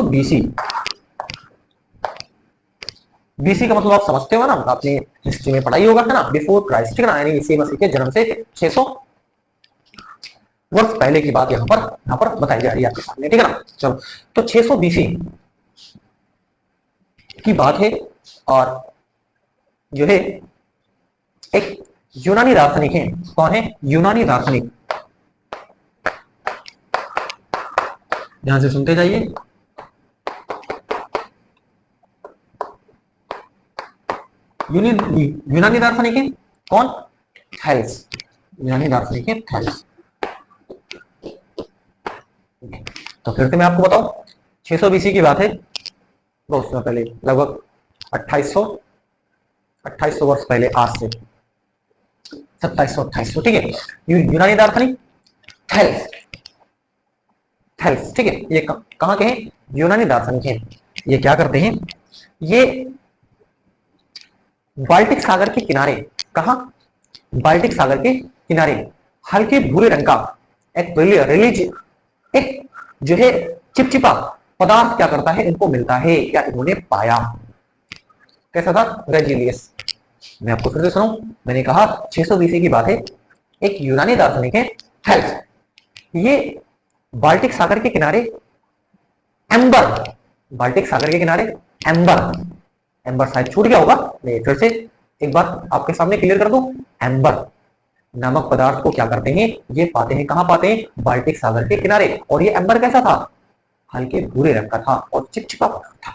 Speaker 1: बीसी, बीसी का मतलब आप समझते हो ना, आपने हिस्ट्री में पढ़ाई होगा, है ना, बिफोर क्राइस्ट, ठीक है ना, यानी ईसा मसीह के जन्म से 600 वर्ष पहले की बात यहाँ पर बताई जा रही है आपके सामने, ठीक है ना। चलो, तो 600 बीसी की बात है, और जो है एक यूनानी दार्शनिक है। कौन है? यूनानी दार्शनिक। ध्यान से सुनते जाइए। यूनानी दार्शनिक है कौन? थैलेस। यूनानी दार्शनिक है थैलेस। तो फिर से मैं आपको बताऊं, 600 बीसी की बात है, बहुत समय पहले, लगभग 2800 वर्ष पहले, आज से 2700-2800, ठीक है। यूनानी दार्शनिक थैलेस, थैलेस, ठीक है। ये कहां के हैं? यूनानी दार्शनिक है। ये क्या करते हैं? ये बाल्टिक सागर के किनारे, कहा? बाल्टिक सागर के किनारे हल्के भूरे रंग का एक रिलीज, एक जो है चिपचिपा पदार्थ क्या करता है, इनको मिलता है, या इन्होंने पाया। कैसा था? रेजिलियस। मैं आपको फिर से सुनाऊं, मैंने कहा 600 बीसी की बात है, एक यूनानी दार्शनिक है थैलेस, ये बाल्टिक सागर के किनारे एम्बर, बाल्टिक सागर के किनारे एम्बर, एम्बर शायद छूट गया होगा, मैं फिर से एक बार आपके सामने क्लियर कर दूं। एम्बर नामक पदार्थ को क्या करते हैं, ये पाते हैं, कहां पाते हैं? बाल्टिक सागर के किनारे। और ये एम्बर कैसा था? हल्के भूरे रंग का था और चिपचिपा था।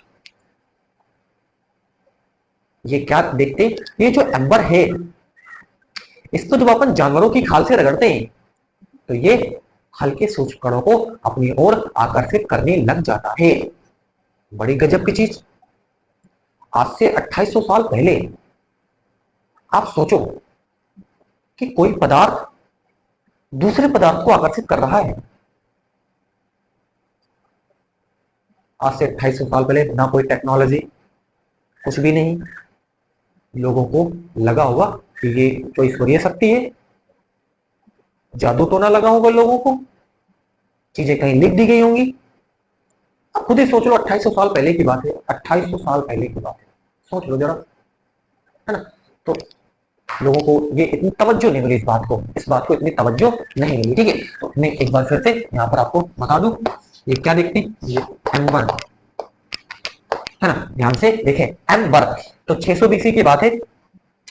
Speaker 1: ये क्या देखते? ये जो एम्बर है, इसको जब अपन जानवरों की खाल से रगड़ते हैं तो ये हल्के सूक्ष्म कणों को अपनी ओर आकर्षित करने लग जाता है। बड़ी गजब की चीज। आज से 2800 साल पहले आप सोचो कि कोई पदार्थ दूसरे पदार्थ को आकर्षित कर रहा है। आज से 2800 साल पहले ना कोई टेक्नोलॉजी, कुछ भी नहीं, लोगों को लगा हुआ कि ये तो ईश्वरीय शक्ति है। जादू तो ना लगा होगा लोगों को, चीजें कहीं लिख दी गई होंगी। आप खुद ही सोच लो, 2800 साल पहले की बात है, 2800 साल पहले की बात है, सोच लो जरा, है ना। तो लोगों को ये इतनी तवज्जो नहीं मिली, इस बात को इतनी तवज्जो नहीं मिली, ठीक है। तो मैं एक बार फिर से यहाँ पर आपको बता दूं, ये क्या देखते हैं? ये एम्बर, है ना, ध्यान से देखें, एम्बर। तो 600 बीसी की बात है,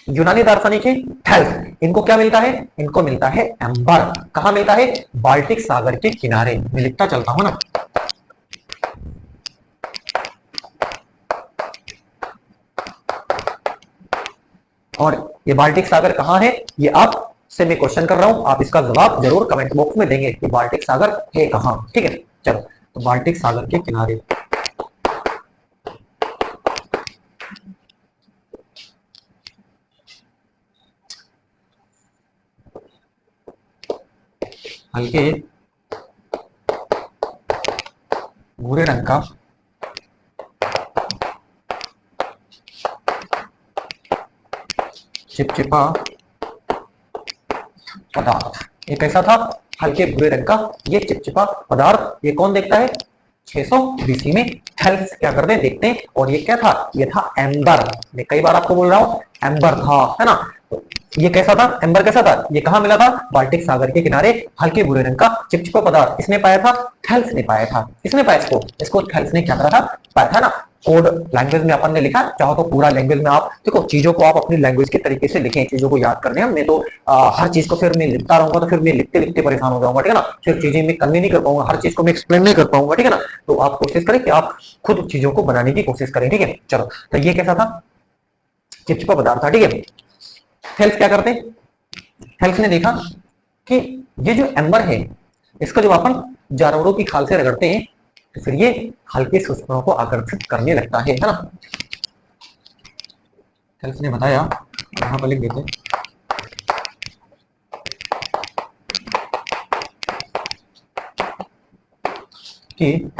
Speaker 1: यूनानी दार्शनिक है थैलेस, इनको क्या मिलता है? इनको मिलता है एम्बर। कहां मिलता है? बाल्टिक सागर के किनारे। मैं लिखता चलता हूं ना, और ये बाल्टिक सागर कहाँ है, ये आप से मैं क्वेश्चन कर रहा हूं, आप इसका जवाब जरूर कमेंट बॉक्स में देंगे कि बाल्टिक सागर है कहाँ। ठीक है, चलो तो बाल्टिक सागर के किनारे हल्के भूरे रंग का चिपचिपा पदार्थ, ये कैसा था, हल्के भूरे रंग का ये चिपचिपा पदार्थ, ये कौन देखता है, 600 बीसी में थेल्स क्या करते हैं, देखते हैं। और ये क्या था, ये था एम्बर, मैं कई बार आपको बोल रहा हूँ एम्बर था, है ना। तो ये कैसा था, एम्बर कैसा था, ये कहाँ मिला था, बाल्टिक सागर के किनारे हल्के भूरे रंग का चिपचिपा पदार्थ, इसने पाया था, थेल्स ने पाया था, इसने पाया इसको थेल्स ने क्या करा था, पाया था ना। कोड लैंग्वेज में अपन ने लिखा, चाहो तो पूरा लैंग्वेज में आप देखो, चीजों को आप अपनी लैंग्वेज के तरीके से लिखें, चीजों को याद करने में तो हर चीज को फिर मैं लिखता रहूंगा तो फिर मैं लिखते लिखते परेशान हो जाऊंगा, ठीक है ना, फिर चीजें मैं कन्वे नहीं कर पाऊंगा, हर चीज को मैं एक्सप्लेन नहीं कर पाऊंगा, ठीक है ना। तो आप कोशिश करें कि आप खुद चीजों को बनाने की कोशिश करें, ठीक है। चलो तो ये कैसा था, चिपचिपा पदार्थ था, ठीक है। हेल्थ क्या करते हैं, हेल्थ ने देखा कि ये जो एम्बर है, इसका जब अपन जानवरों की खाल से रगड़ते हैं तो फिर ये हल्के सूक्ष्मों को आकर्षित करने लगता है ना। हेल्थ ने बताया, यहां पर लिख देते हैं कि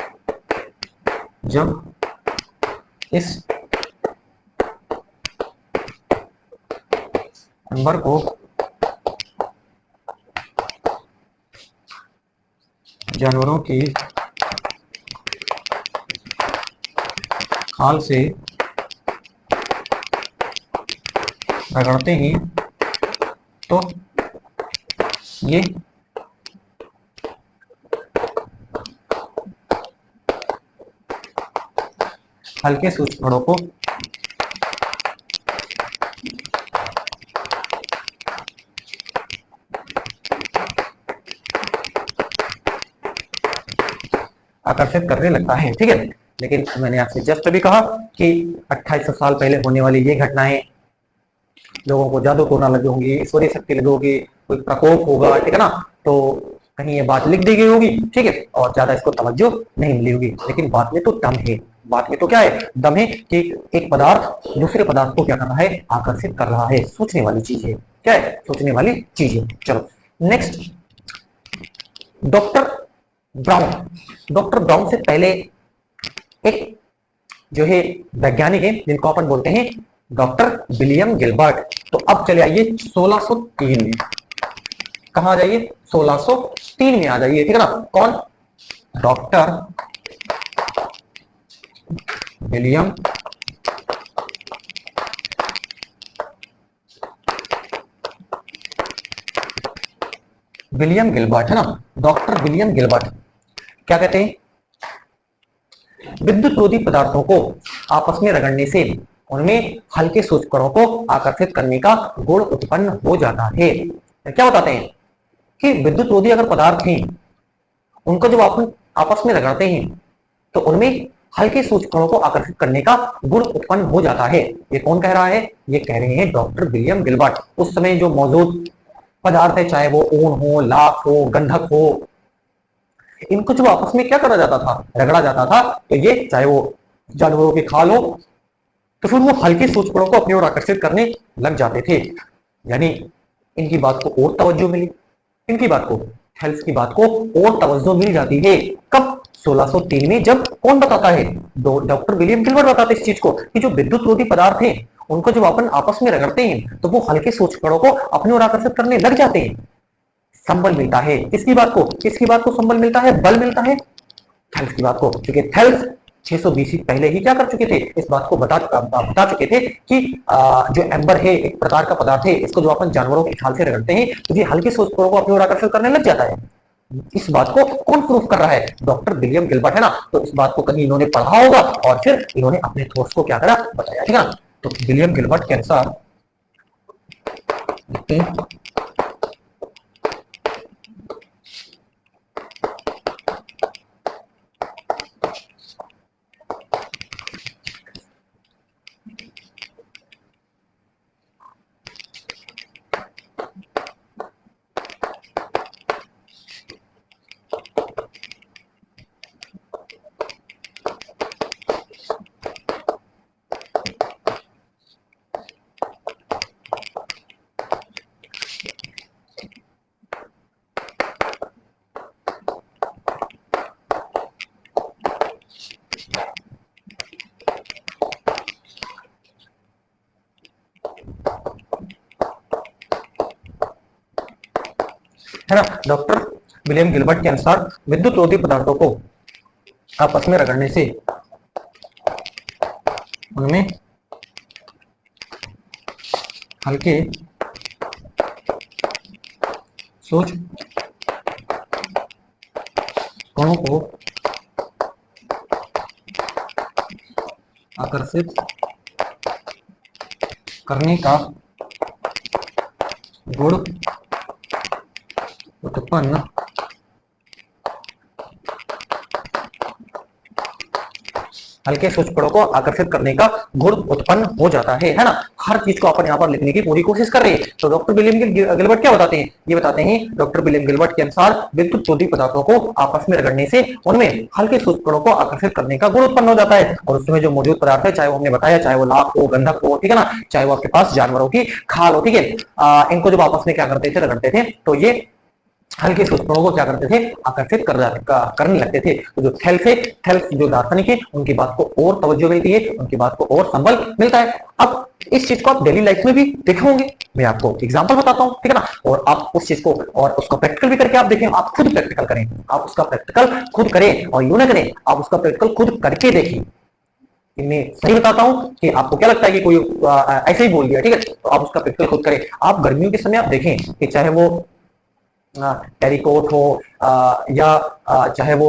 Speaker 1: जब इस एम्बर को जानवरों की खाल से रगड़ते हैं तो ये हल्के सूक्ष्मणों को आकर्षित करने लगता है, ठीक है। लेकिन मैंने आपसे जस्ट अभी कहा कि 2800 साल पहले होने वाली ये घटनाएं, लोगों को जादू टोना लगी होंगी, ईश्वरीय शक्ति लगी होगी, कोई प्रकोप होगा, ठीक है ना, तो कहीं ये बात लिख दी गई होगी, ठीक है, और ज्यादा इसको तवज्जो नहीं मिली होगी। लेकिन बात में तो दम है, बात में तो क्या है, दम है कि एक पदार्थ दूसरे पदार्थ को क्या कर रहा है, आकर्षित कर रहा है, सोचने वाली चीज है, क्या है, सोचने वाली चीज है। चलो next, doctor brown, doctor brown से पहले एक जो है वैज्ञानिक है जिनको अपन बोलते हैं डॉक्टर विलियम गिलबर्ट। तो अब चले आइए 1603 में, कहा आ जाइए, 1603 में आ जाइए, ठीक है ना। कौन, डॉक्टर विलियम विलियम गिलबर्ट, है ना, डॉक्टर विलियम गिलबर्ट क्या कहते हैं, विद्युत रोधी पदार्थों को आपस में रगड़ने से उनमें हल्के सूचकांकों को आकर्षित करने का गुण उत्पन्न हो जाता है। क्या बताते हैं कि विद्युत रोधी अगर पदार्थ हैं, उनको जब अपन आपस में रगड़ते हैं तो उनमें हल्के सूचकांकों को आकर्षित करने का गुण उत्पन्न हो जाता है। ये कौन कह रहा है, ये कह रहे हैं डॉक्टर विलियम गिलबर्ट। उस समय जो मौजूद पदार्थ है, चाहे वो ऊन हो, लाख हो, गंधक हो, इनको जब आपस में क्या करा जाता था, रगड़ा जाता था, तो ये चाहे वो जानवरों की खाल हो, तो फिर वो हल्के सूचकांकों को अपनी ओर आकर्षित करने लग जाते थे। यानी इनकी बात को और तवज्जो मिली, इनकी बात को, हेल्थ की बात को और तवज्जो मिल जाती है। कब, 1603 में, जब कौन बताता है, डॉक्टर विलियम गिलबर्ट बताते इस चीज को कि जो विद्युत रोधी पदार्थ हैं उनको जब अपन आपस में रगड़ते हैं तो वो हल्के सूचकांकों को अपनी ओर आकर्षित करने लग जाते हैं। संबल मिलता है किसकी बात को, किसकी बात को संबल मिलता है, बल मिलता है थेल्स की बात को, क्योंकि थेल्स 600 बीसी पहले ही क्या कर चुके थे, इस बात को बता चुके थे कि जो एम्बर है एक प्रकार का पदार्थ है, इसको जो अपन जानवरों की खाल से रगड़ते हैं तो ये हल्के सूचकांकों को अपनी ओर आकर्षित करने लग जाता है। इस बात को कौन प्रूफ कर रहा है, डॉक्टर विलियम गिलबर्ट, है ना। तो इस बात को कहीं इन्होंने पढ़ा होगा और फिर इन्होंने अपने थॉट्स को क्या करा, बताया, ठीक है ना। तो विलियम गिलबर्ट के अनुसार है ना। डॉक्टर विलियम गिलबर्ट के अनुसार विद्युत रोधी पदार्थों को आपस में रगड़ने से उनमें हल्के सूक्ष्म कणों को आकर्षित करने का गुण उत्पन्न हल्के सूक्ष्म कणों को आकर्षित करने का गुण उत्पन्न हो जाता है ना। हर चीज को अपन यहाँ पर लिखने की पूरी कोशिश कर रहे हैं। तो डॉक्टर विलियम गिलबर्ट क्या बताते हैं, ये बताते हैं डॉक्टर विलियम गिलबर्ट के अनुसार विद्युत रोधी पदार्थों को आपस में रगड़ने से उनमें हल्के सूक्ष्म कणों को आकर्षित करने का गुण उत्पन्न हो जाता है, और उसमें जो मौजूद पदार्थ है, चाहे वो हमने बताया, चाहे वो लाख हो, गंधक हो, ठीक है ना, चाहे वो आपके पास जानवरों की खाल हो, ठीक है, इनको जब आपस में क्या करते थे, रगड़ते थे, तो ये हल्के सूक्ष्म को क्या करते थे, आकर्षित करने लगते थे। तो जो थेल्स जो दार्शनिक है, उनकी बात को और तवज्जो मिलती है, उनकी बात को और संबल मिलता है। अब इस चीज को आप डेली लाइफ में भी देखे होंगे, मैं आपको एग्जांपल बताता हूं, ठीक है ना, और आप उस चीज को और उसका प्रैक्टिकल भी करके आप देखें, आप खुद प्रैक्टिकल करें, आप उसका प्रैक्टिकल खुद करें, और यूं ना करें, आप उसका प्रैक्टिकल खुद करके देखें। मैं सही बताता हूं कि आपको क्या लगता है कि कोई ऐसे ही बोल दिया, ठीक है, तो आप उसका प्रैक्टिकल खुद करें। आप गर्मियों के समय आप देखें कि चाहे वो टेरिकोट हो या चाहे वो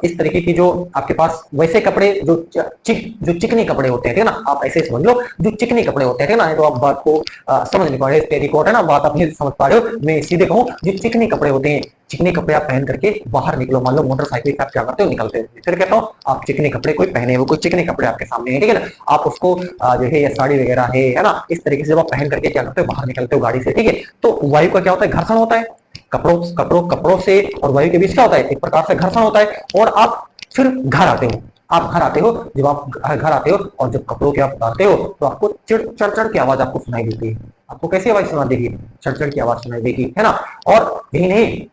Speaker 1: इस तरीके की जो आपके पास वैसे कपड़े जो चिकनी कपड़े होते हैं, ठीक है ना, आप ऐसे समझ लो, जो चिकनी कपड़े होते हैं, ठीक है ना, तो आप बात को समझ नहीं पा रहे, टेरिकोट है ना, बात आप नहीं समझ पा रहे हो, मैं सीधे कहूँ, जो चिकनी कपड़े होते हैं, चिकने कपड़े आप पहन करके बाहर निकलो, मान लो मोटरसाइकिल पे आप क्या करते हो, निकलते हो, फिर कहता हूँ आप चिकने कपड़े कोई पहने हुए, कोई चिकने कपड़े आपके सामने है, ठीक है ना, आप उसको जो है या साड़ी वगैरह है ना, इस तरीके से जब आप पहन करके क्या करते हो, बाहर निकलते हो गाड़ी से, ठीक है, तो वायु का क्या होता है, घर्षण होता है, कपड़ों से और वायु के बीच क्या होता है, एक प्रकार से घर्षण होता है, और आप फिर घर आते हो, जब आप घर आते हो और जब कपड़ों के आप उतारते हो, तो आपको चढ़ की आवाज आपको सुनाई देती है। आपको कैसी आवाज सुनाई देगी, चढ़ की आवाज सुनाई देगी, है ना, और यही नहीं,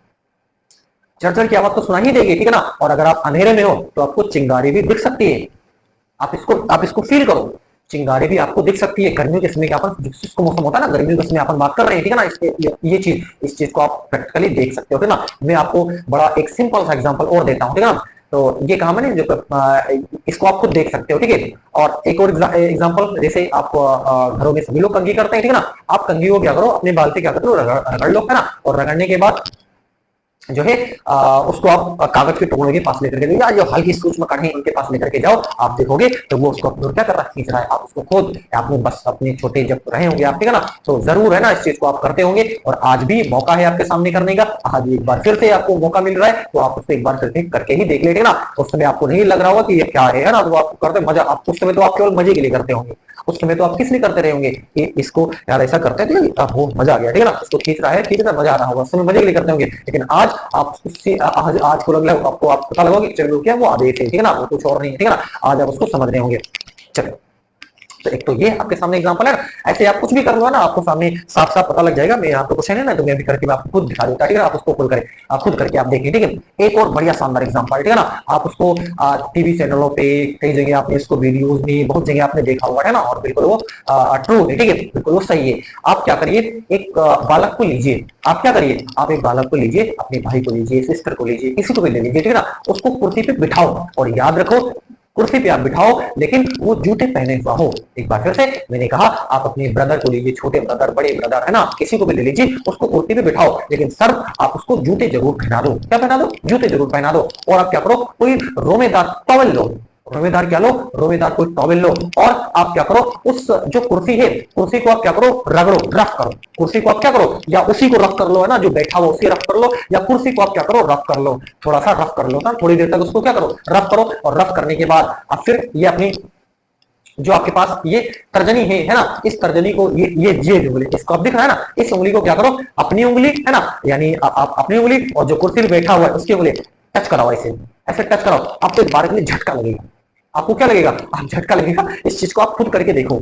Speaker 1: चढ़ की आवाज तो सुनाई ही देगी, ठीक है ना, और अगर आप अंधेरे में हो तो आपको चिंगारी भी दिख सकती है। आप इसको फील करो, चिंगारी भी आपको दिख सकती है। गर्मियों के समय अपन जिसको मौसम होता है ना, गर्मियों के समय अपन बात कर रहे हैं, ठीक है ना, इस चीज को आप प्रैक्टिकली देख सकते हो, ठीक है ना। मैं आपको बड़ा एक सिंपल सा एग्जांपल और देता हूं, ठीक है ना, तो ये कहा मैंने, जो इसको आप खुद देख सकते हो, ठीक है। और एक और एग्जांपल, जैसे आप घरों में सभी लोग कंघी करते हैं, ठीक है ना, आप कंघी को क्या करो, अपने बाल से क्या करते हो, रगड़ लो, है ना, और रगड़ने के बाद जो है उसको आप कागज के टुकड़ों के पास लेकर के जाओ, जो हल्की सूक्ष्म कण है उनके पास लेकर के जाओ, आप देखोगे तो वो उसको क्या कर रहा है, खींच रहा है। आप उसको खुद आपने बस अपने छोटे जब रहे होंगे आप, ठीक है ना, तो जरूर है ना, इस चीज को आप करते होंगे, और आज भी मौका है आपके सामने करने का, आज एक बार फिर से आपको मौका मिल रहा है, तो आप उसको एक बार फिर से करके ही देख लेते ना। उस समय आपको नहीं लग रहा होगा कि ये क्या है ना, तो आपको करते मजा, आप उस समय तो आप केवल मजे के लिए करते होंगे, उस समय तो आप किस लिए करते रहे होंगे कि इसको यार ऐसा करते हैं, वो मजा आ गया, ठीक है ना, उसको खींच रहा है, ठीक है ना, मजा आ रहा होगा, उस समय मजे के लिए करते होंगे। लेकिन आज आप उससे आज को लग आपको आप पता लगा कि चलो क्या वो आदेश है, ठीक है ना, वो कुछ और नहीं है, ठीक है ना, आज आप उसको समझ रहे होंगे। चलो, तो एक तो ये आपके सामने एग्जांपल है, ऐसे आप कुछ भी कर लो ना, आपको सामने साफ साफ पता लग जाएगा। मैं यहाँ पे क्वेश्चन है ना, तो मैं भी करके मैं आपको खुद दिखा देता, ठीक है, आप उसको खुद करें, आप खुद करके आप देखें, ठीक है। एक और बढ़िया शानदार एग्जांपल, ठीक है ना, आप उसको टीवी चैनलों पे कई जगह आपने इसको वीडियोज में बहुत जगह आपने देखा हुआ है ना, और बिल्कुल वो ट्रू है, ठीक है, बिल्कुल वो सही है। आप क्या करिए, एक बालक को लीजिए, आप क्या करिए, आप एक बालक को लीजिए, अपने भाई को लीजिए, सिस्टर को लीजिए, किसी को भी ले लीजिए, ठीक है ना, उसको कुर्सी पे बिठाओ, और याद रखो कुर्सी पे आप बिठाओ लेकिन वो जूते पहने हुआ हो। एक बार फिर से मैंने कहा, आप अपने ब्रदर को लीजिए, छोटे ब्रदर, बड़े ब्रदर, है ना, किसी को भी ले लीजिए, उसको कुर्सी पे बिठाओ, लेकिन सर आप उसको जूते जरूर पहना दो। क्या पहना दो, जूते जरूर पहना दो। और आप क्या करो, कोई रोमेदार टॉवल लो, रोमेदार क्या लो, रोमेदार कोई टॉवल लो, और आप क्या करो, उस जो कुर्सी है, कुर्सी को आप क्या करो, रगड़ो, रफ करो, कुर्सी को आप क्या करो, या उसी को रफ कर लो, है ना, जो बैठा हो उसी रफ कर लो, या कुर्सी को आप क्या करो, रफ कर लो, थोड़ा सा रफ कर लो ना, थोड़ी देर तक उसको क्या करो, रफ करो। और रफ करने के बाद अब फिर ये अपनी जो आपके पास ये तर्जनी है ना, इस तर्जनी को ये जो उंगली, इसको आप दिख रहा है ना, इस उंगली को क्या करो, अपनी उंगली, है ना, यानी आप अपनी उंगली और जो कुर्सी पे बैठा हुआ है उसकी उंगली टच कराओ, ऐसे ऐसे टच कराओ। आपको एक बार के लिए झटका लगेगा, आपको क्या लगेगा, आप झटका लगेगा। इस चीज को आप खुद करके देखो,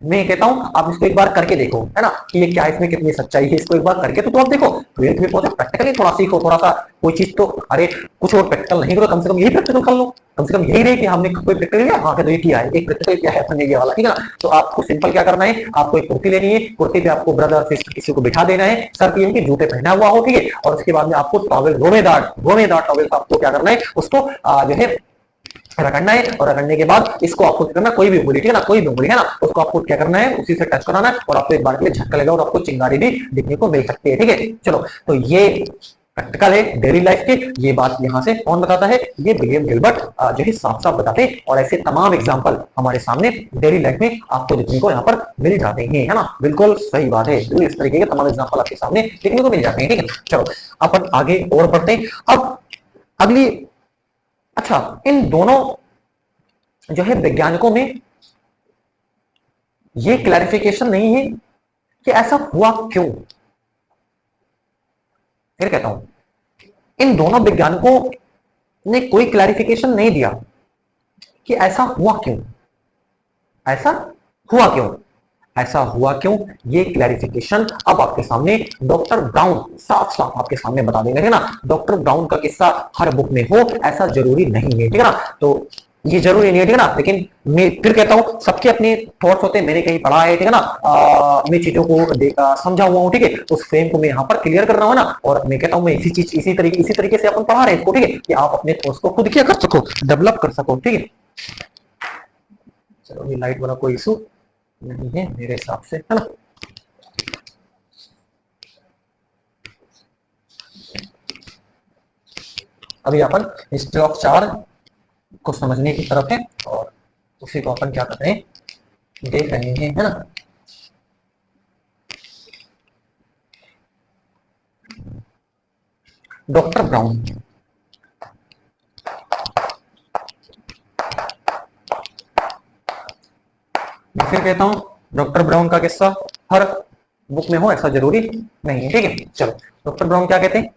Speaker 1: मैं कहता हूं आप इसको एक बार करके देखो, है ना, कि ये क्या है, इसमें कितनी सच्चाई है, इसको एक बार करके तो आप देखो, ट्वेल्थ में पहुंचे प्रैक्टिकली थोड़ा सीखो, थोड़ा सा कोई चीज तो, अरे कुछ और प्रैक्टिकल नहीं करो, कम से कम यही प्रैक्टिकल कर लो, कम से कम यही रहे कि हमने कोई प्रैक्टिकल किया, हाँ तो ये किया है, एक प्रैक्टिकल क्या है अपने ये वाला, ठीक है ना। तो आपको सिंपल क्या करना है, आपको एक कुर्ती लेनी है, कुर्ती पे आपको ब्रदर सिस्टर किसी को बिठा देना है, सर ये कि जूते पहना हुआ हो, ठीक है, और उसके बाद में आपको टॉवेल, रोमेदार टॉवेल का आपको क्या करना है, उसको जो है रगड़ना है, और रगड़ने के बाद इसको आपको क्या करना, कोई भी उंगली, ठीक है ना, कोई भी उंगली है ना, उसको आपको क्या करना है, उसी से टच कराना है, और आपको एक बार के लिए झटका लगा और आपको चिंगारी भी दिखने को मिल सकती है, ठीक है। चलो, तो ये प्रैक्टिकल है डेली लाइफ के, ये बात यहाँ से कौन बताता है, ये विलियम गिलबर्ट जो है साफ साफ बताते हैं, और ऐसे तमाम एग्जाम्पल हमारे सामने डेली लाइफ में आपको देखने को यहाँ पर मिल जाते हैं, है ना, बिल्कुल सही बात है, इस तरीके के तमाम एग्जाम्पल आपके सामने देखने को मिल जाते हैं, ठीक है। चलो, अपन आगे और बढ़ते हैं। अब अगली, अच्छा, इन दोनों जो है वैज्ञानिकों में ये क्लैरिफिकेशन नहीं है कि ऐसा हुआ क्यों। फिर कहता हूं, इन दोनों वैज्ञानिकों ने कोई क्लैरिफिकेशन नहीं दिया कि ऐसा हुआ क्यों, ऐसा हुआ क्यों, ऐसा हुआ क्यों, ये क्लैरिफिकेशन अब आपके सामने डॉक्टर ब्राउन साफ साफ आपके सामने बता देंगे, है ना। डॉक्टर ब्राउन का किस्सा हर बुक में हो ऐसा जरूरी नहीं है, ठीक है ना, तो ये जरूरी नहीं है, ठीक है ना, लेकिन मैं फिर कहता हूं सबके अपने थॉट्स होते हैं, मैंने कहीं पढ़ा है, ठीक है ना, मैं चीजों को समझा हुआ हूं, ठीक है, उस फ्रेम को मैं यहाँ पर क्लियर कर रहा हूँ ना, और मैं कहता हूँ मैं इसी तरीके से अपन पढ़ा रहे हैं इसको, ठीक है, कि आप अपने थॉट्स को खुद क्या कर सको, डेवलप कर सको, ठीक है। चलो, ये लाइट वाला कोई इशू नहीं है मेरे हिसाब से, है ना। अभी अपन हिस्ट्री ऑफ चार्ज को समझने की तरफ है, और उसी को अपन क्या कर रहे हैं, देख रहे हैं, है ना। डॉक्टर ब्राउन, मैं फिर कहता हूं डॉक्टर ब्राउन का किस्सा हर बुक में हो ऐसा जरूरी नहीं है, ठीक है। चलो, डॉक्टर ब्राउन क्या कहते हैं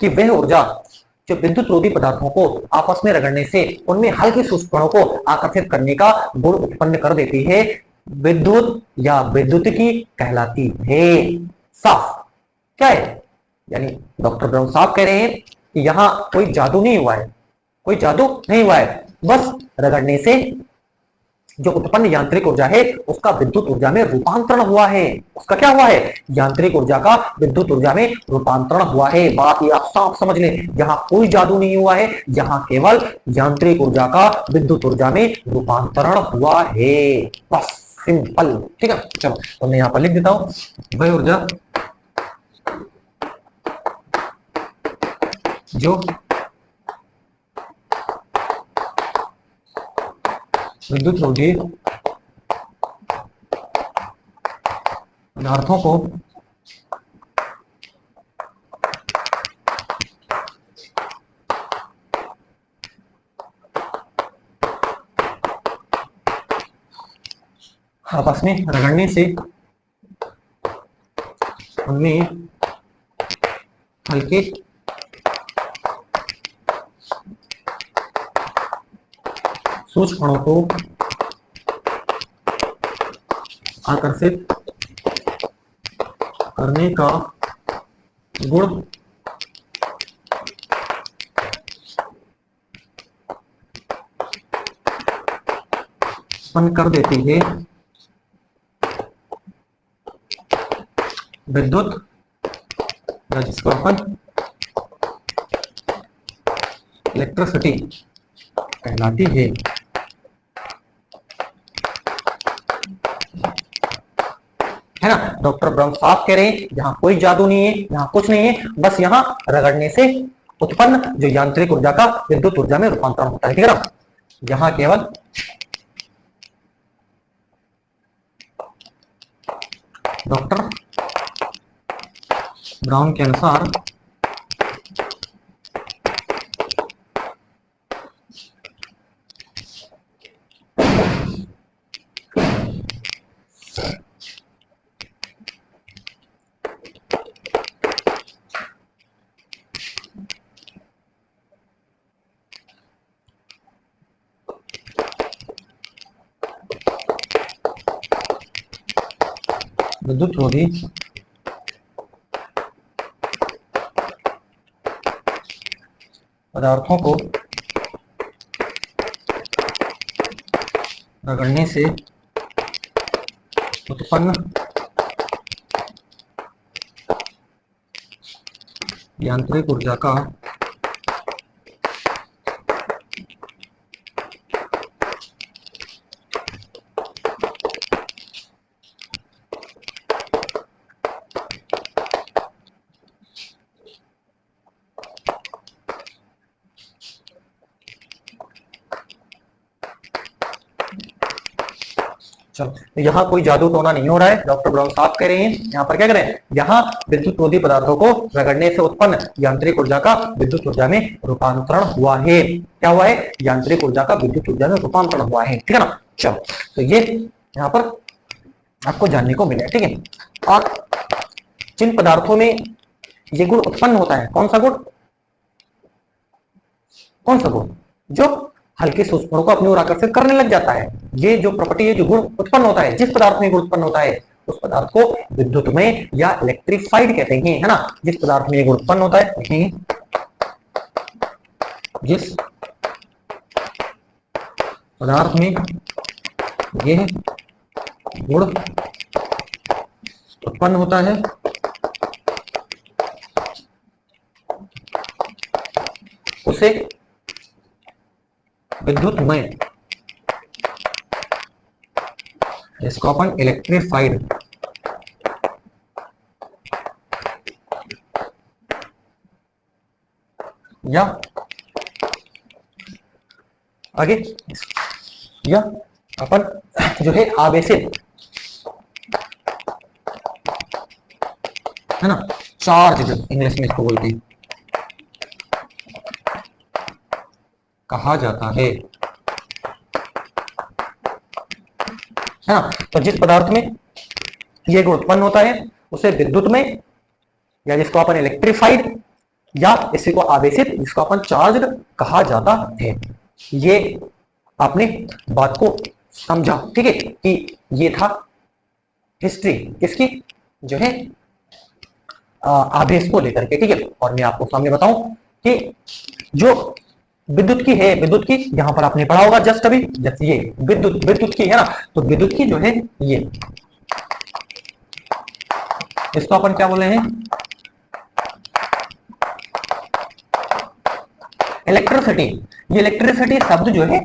Speaker 1: कि वह ऊर्जा जो विद्युत रोधी पदार्थों को आपस में रगड़ने से उनमें हल्के सूक्ष्मकणों को आकर्षित करने का गुण उत्पन्न कर देती है, विद्युत या विद्युत की कहलाती है। साफ क्या है, यानी डॉक्टर ब्राउन साफ कह रहे हैं कि यहाँ कोई जादू नहीं हुआ है, कोई जादू नहीं हुआ है, बस रगड़ने से जो उत्पन्न यांत्रिक ऊर्जा है उसका विद्युत ऊर्जा में रूपांतरण हुआ है, उसका क्या हुआ है, यांत्रिक ऊर्जा का विद्युत ऊर्जा में रूपांतरण हुआ है। बात ये आप साफ समझ लें, यहाँ कोई जादू नहीं हुआ है, यहाँ केवल यांत्रिक ऊर्जा का विद्युत ऊर्जा में रूपांतरण हुआ है, बस सिंपल, ठीक है। चलो, तो मैं यहाँ पर लिख देता हूं, वह ऊर्जा जो विद्युत रोधी पदार्थों को आपस में रगड़ने से उनमें हल्के सूक्ष्म कणों को आकर्षित करने का गुण उत्पन्न कर देती है, विद्युत या जिसको अपन इलेक्ट्रिसिटी कहलाती है। है ना, डॉक्टर ब्राउन साफ कह रहे हैं यहाँ कोई जादू नहीं है, यहाँ कुछ नहीं है, बस यहाँ रगड़ने से उत्पन्न जो यांत्रिक ऊर्जा का विद्युत ऊर्जा में रूपांतरण होता है, ठीक है ना, यहाँ केवल डॉक्टर ब्राउन के अनुसार विद्युत रोधी पदार्थों को रगड़ने से उत्पन्न यांत्रिक ऊर्जा का चलो यहाँ कोई जादू टोना नहीं हो रहा है, डॉक्टर ब्राउन साहब कह रहे हैं। यहाँ पर क्या करें, यहाँ विद्युत रोधी पदार्थों को रगड़ने से उत्पन्न यांत्रिक ऊर्जा का विद्युत ऊर्जा में रूपांतरण हुआ है। क्या हुआ है, यांत्रिक ऊर्जा का विद्युत ऊर्जा में रूपांतरण हुआ है, ठीक है ना। चलो तो ये यहाँ पर आपको जानने को मिला, ठीक है। और जिन पदार्थों में ये गुण उत्पन्न होता है, कौन सा गुण, कौन सा गुण, जो हल्के सूक्ष्मों को अपनी ओर आकर्षित करने लग जाता है। ये जो प्रॉपर्टी है, जो गुण उत्पन्न होता है, जिस पदार्थ में गुण उत्पन्न होता है, उस पदार्थ को विद्युत में या इलेक्ट्रिफाइड कहते हैं, है ना। जिस पदार्थ में ये गुण उत्पन्न होता है, जिस पदार्थ में यह गुण उत्पन्न होता है, उसे विद्युत में, इसको अपन इलेक्ट्रिफाइड या आगे या अपन जो है आवेशित, है ना, चार्ज इंग्लिश में इसको बोलते हैं, कहा जाता है ना। तो जिस पदार्थ में ये गुण उत्पन्न होता है, उसे विद्युत में, या जिसको अपन इलेक्ट्रिफाइड या इसी को आवेशित, जिसको अपन चार्ज कहा जाता है। ये आपने बात को समझा, ठीक है, कि ये था हिस्ट्री किसकी, जो है आवेश को लेकर के, ठीक है। और मैं आपको सामने बताऊं कि जो विद्युत की है, विद्युत की यहां पर आपने पढ़ा होगा जस्ट अभी, जैसे ये विद्युत, विद्युत की है ना, तो विद्युत की जो है ये, इसको अपन क्या बोले हैं, इलेक्ट्रिसिटी। ये इलेक्ट्रिसिटी शब्द जो है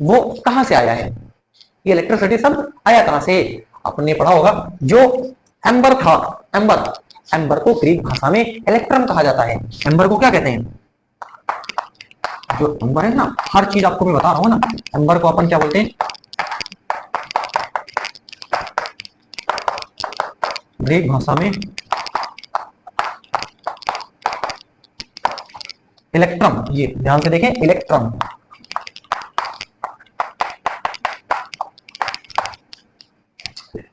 Speaker 1: वो कहां से आया है, ये इलेक्ट्रिसिटी शब्द आया कहां से, आपने पढ़ा होगा, जो एम्बर था, एम्बर, एम्बर को ग्रीक भाषा में इलेक्ट्रम कहा जाता है। एम्बर को क्या कहते हैं, जो एम्बर है ना, हर चीज आपको मैं बता रहा हूं ना, एम्बर को अपन क्या बोलते हैं, ग्रीक भाषा में इलेक्ट्रम। ये ध्यान से देखें, इलेक्ट्रम,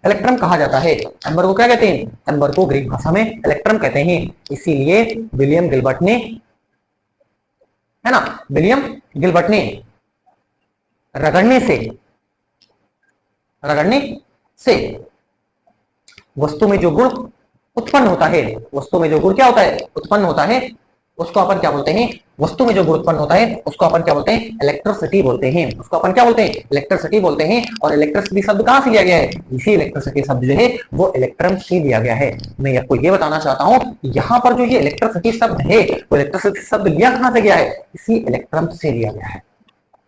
Speaker 1: इलेक्ट्रम कहा जाता है। एम्बर को क्या कहते हैं, एम्बर को ग्रीक भाषा में इलेक्ट्रम कहते हैं। इसीलिए विलियम गिलबर्ट ने, है ना, विलियम गिलबर्ट ने रगड़ने से वस्तु में जो गुण उत्पन्न होता है, वस्तु में जो गुण क्या होता है, उत्पन्न होता है, उसको अपन क्या बोलते हैं, वस्तु में जो गुण उत्पन्न होता है उसको अपन क्या बोलते हैं, इलेक्ट्रिसिटी बोलते हैं। उसको अपन क्या बोलते हैं, इलेक्ट्रिसिटी बोलते हैं। और इलेक्ट्रिसिटी शब्द कहां से लिया गया है, इसी इलेक्ट्रिसिटी शब्द जो है वो इलेक्ट्रम से लिया गया है। मैं आपको ये बताना चाहता हूं, यहाँ पर जो ये इलेक्ट्रिसिटी शब्द है, वो इलेक्ट्रिसिटी शब्द लिया कहां से गया है, इसी इलेक्ट्रम से लिया गया है।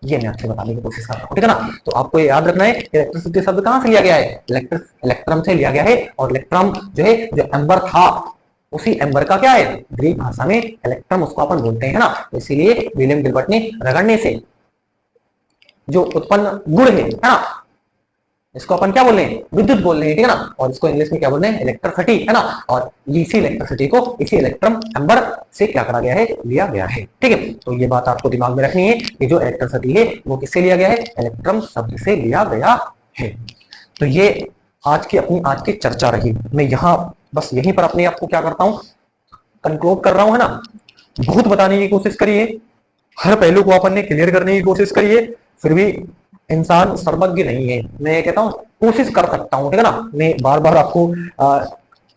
Speaker 1: ये मैं आपसे बताने की कोशिश कर रहा हूँ, ठीक है ना। तो आपको ये याद रखना है, इलेक्ट्रिसिटी शब्द कहां से लिया गया है, इलेक्ट्रम से लिया गया है। और इलेक्ट्रम जो है, जो एम्बर था, उसी एम्बर का क्या है, ग्रीक भाषा में इलेक्ट्रम उसको अपन बोलते हैं ना। तो इसीलिए विलियम गिलबर्ट ने रगड़ने से जो उत्पन्न गुण है ना, इसको अपन क्या बोल रहे हैं, विद्युत बोल रहे हैं, ठीक है ना। और इसको इंग्लिश में क्या बोल रहे हैं, इलेक्ट्रिसिटी, है ना। और इसी इलेक्ट्रिसिटी को इसी इलेक्ट्रम एम्बर से क्या करा गया है, लिया गया है, ठीक है। तो ये बात आपको दिमाग में रखनी है कि जो इलेक्ट्रिसिटी है वो किससे लिया गया है, इलेक्ट्रम शब्द से लिया गया है। तो ये आज की चर्चा रही। मैं यहाँ बस यहीं पर अपने आपको क्या करता हूँ, कंक्लूड कर रहा हूँ, है ना। बहुत बताने की कोशिश करिए, हर पहलू को अपन ने क्लियर करने की कोशिश करिए, फिर भी इंसान सर्वज्ञ नहीं है। मैं ये कहता हूँ कोशिश कर सकता हूँ, ठीक है ना, मैं बार बार आपको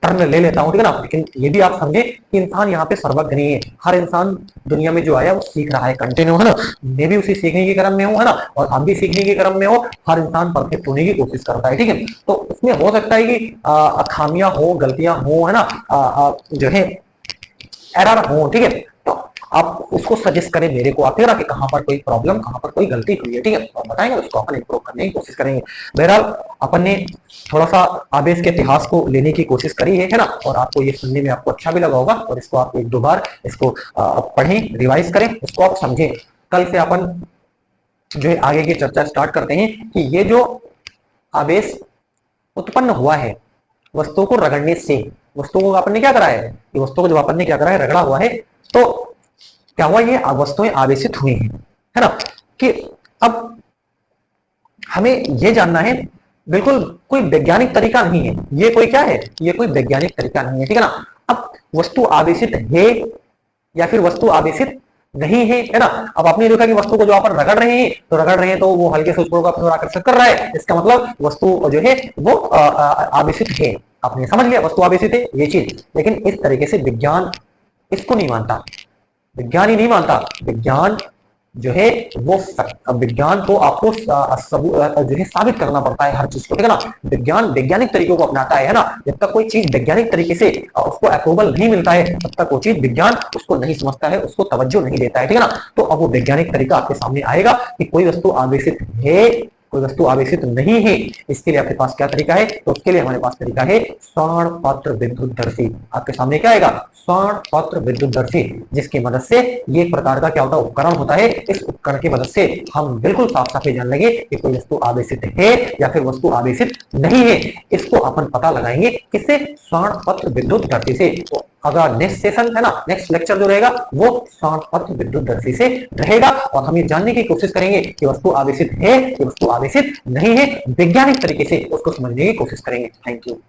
Speaker 1: टर्न ले लेता हूँ, ठीक है ना, लेकिन ये भी आप समझे कि इंसान यहाँ पे सर्वज्ञ नहीं है। हर इंसान दुनिया में जो आया वो सीख रहा है कंटिन्यू, है ना। मैं भी उसी सीखने के क्रम में हूँ, है ना, और आप भी सीखने के क्रम में हो। हर इंसान परफेक्ट होने की कोशिश करता है, ठीक है। तो इसमें हो सकता है कि खामियां हो, गलतियां हो, है ना, जो है एरर हो, ठीक है। तो आप उसको सजेस्ट करें मेरे को आते ना कि कहाँ पर कोई प्रॉब्लम, कहाँ पर कोई गलती हुई है, ठीक है, तो आप बताएंगे, उसको अपन इम्प्रूव करने की कोशिश करेंगे। बहरहाल अपन ने थोड़ा सा आवेश के इतिहास को लेने की कोशिश करी है ना, और आपको ये सुनने में आपको अच्छा भी लगा होगा, और इसको आप एक दो बार इसको पढ़ें, रिवाइज करें, इसको आप समझें। कल से अपन जो है आगे की चर्चा स्टार्ट करते हैं कि ये जो आवेश उत्पन्न हुआ है वस्तुओं को रगड़ने से, वस्तुओं को अपन ने क्या करा है, कि वस्तुओं को जब अपन ने क्या करा है, रगड़ा हुआ है, तो क्या हुआ, ये वस्तुएं आवेशित हुई हैं, है ना। कि अब हमें ये जानना है, बिल्कुल कोई वैज्ञानिक तरीका नहीं है ये, कोई क्या है, ये कोई वैज्ञानिक तरीका नहीं है, ठीक है ना। अब वस्तु आवेशित है या फिर वस्तु आवेशित नहीं है, है ना। अब आपने देखा कि वस्तु को जो अपन रगड़ रहे हैं, तो रगड़ रहे हैं तो वो हल्के से उसको अपनी ओर आकर्षित कर रहा है, इसका मतलब वस्तु जो है वो आवेशित है। आपने समझ लिया वस्तु आवेशित है ये चीज, लेकिन इस तरीके से विज्ञान इसको नहीं मानता, विज्ञान ही नहीं मानता। विज्ञान जो है वो विज्ञान को आपको जो है साबित करना पड़ता है हर चीज को, ठीक है ना। विज्ञान वैज्ञानिक तरीकों को अपनाता है ना। जब तक कोई चीज वैज्ञानिक तरीके से उसको अप्रूवल नहीं मिलता है, तब तक वो चीज विज्ञान उसको नहीं समझता है, उसको तवज्जो नहीं देता है, ठीक है ना। तो अब वो वैज्ञानिक तरीका आपके सामने आएगा कि कोई वस्तु आवेशित है, कोई वस्तु आवेशित नहीं है। इसके लिए आपके पास क्या तरीका है, तो उसके लिए हमारे पास तरीका है स्वर्ण पत्र विद्युतदर्शी। आपके सामने क्या आएगा, स्वर्ण पत्र विद्युतदर्शी, जिसकी मदद से ये प्रकार का क्या होता है, उपकरण होता है। इस उपकरण की मदद से हम बिल्कुल साफ साफ जान लेंगे कि कोई वस्तु आवेशित है या फिर वस्तु आवेशित नहीं है। इसको अपन पता लगाएंगे किससे, स्वर्ण पत्र विद्युतदर्शी से। तो अगर नेक्स्ट सेशन है ना, नेक्स्ट लेक्चर जो रहेगा वो स्वर्ण पत्र विद्युतदर्शी से रहेगा, और हम ये जानने की कोशिश करेंगे कि वस्तु आवेशित है कि वस्तु आवेशित नहीं है, वैज्ञानिक तरीके से उसको समझने की कोशिश करेंगे। Thank you.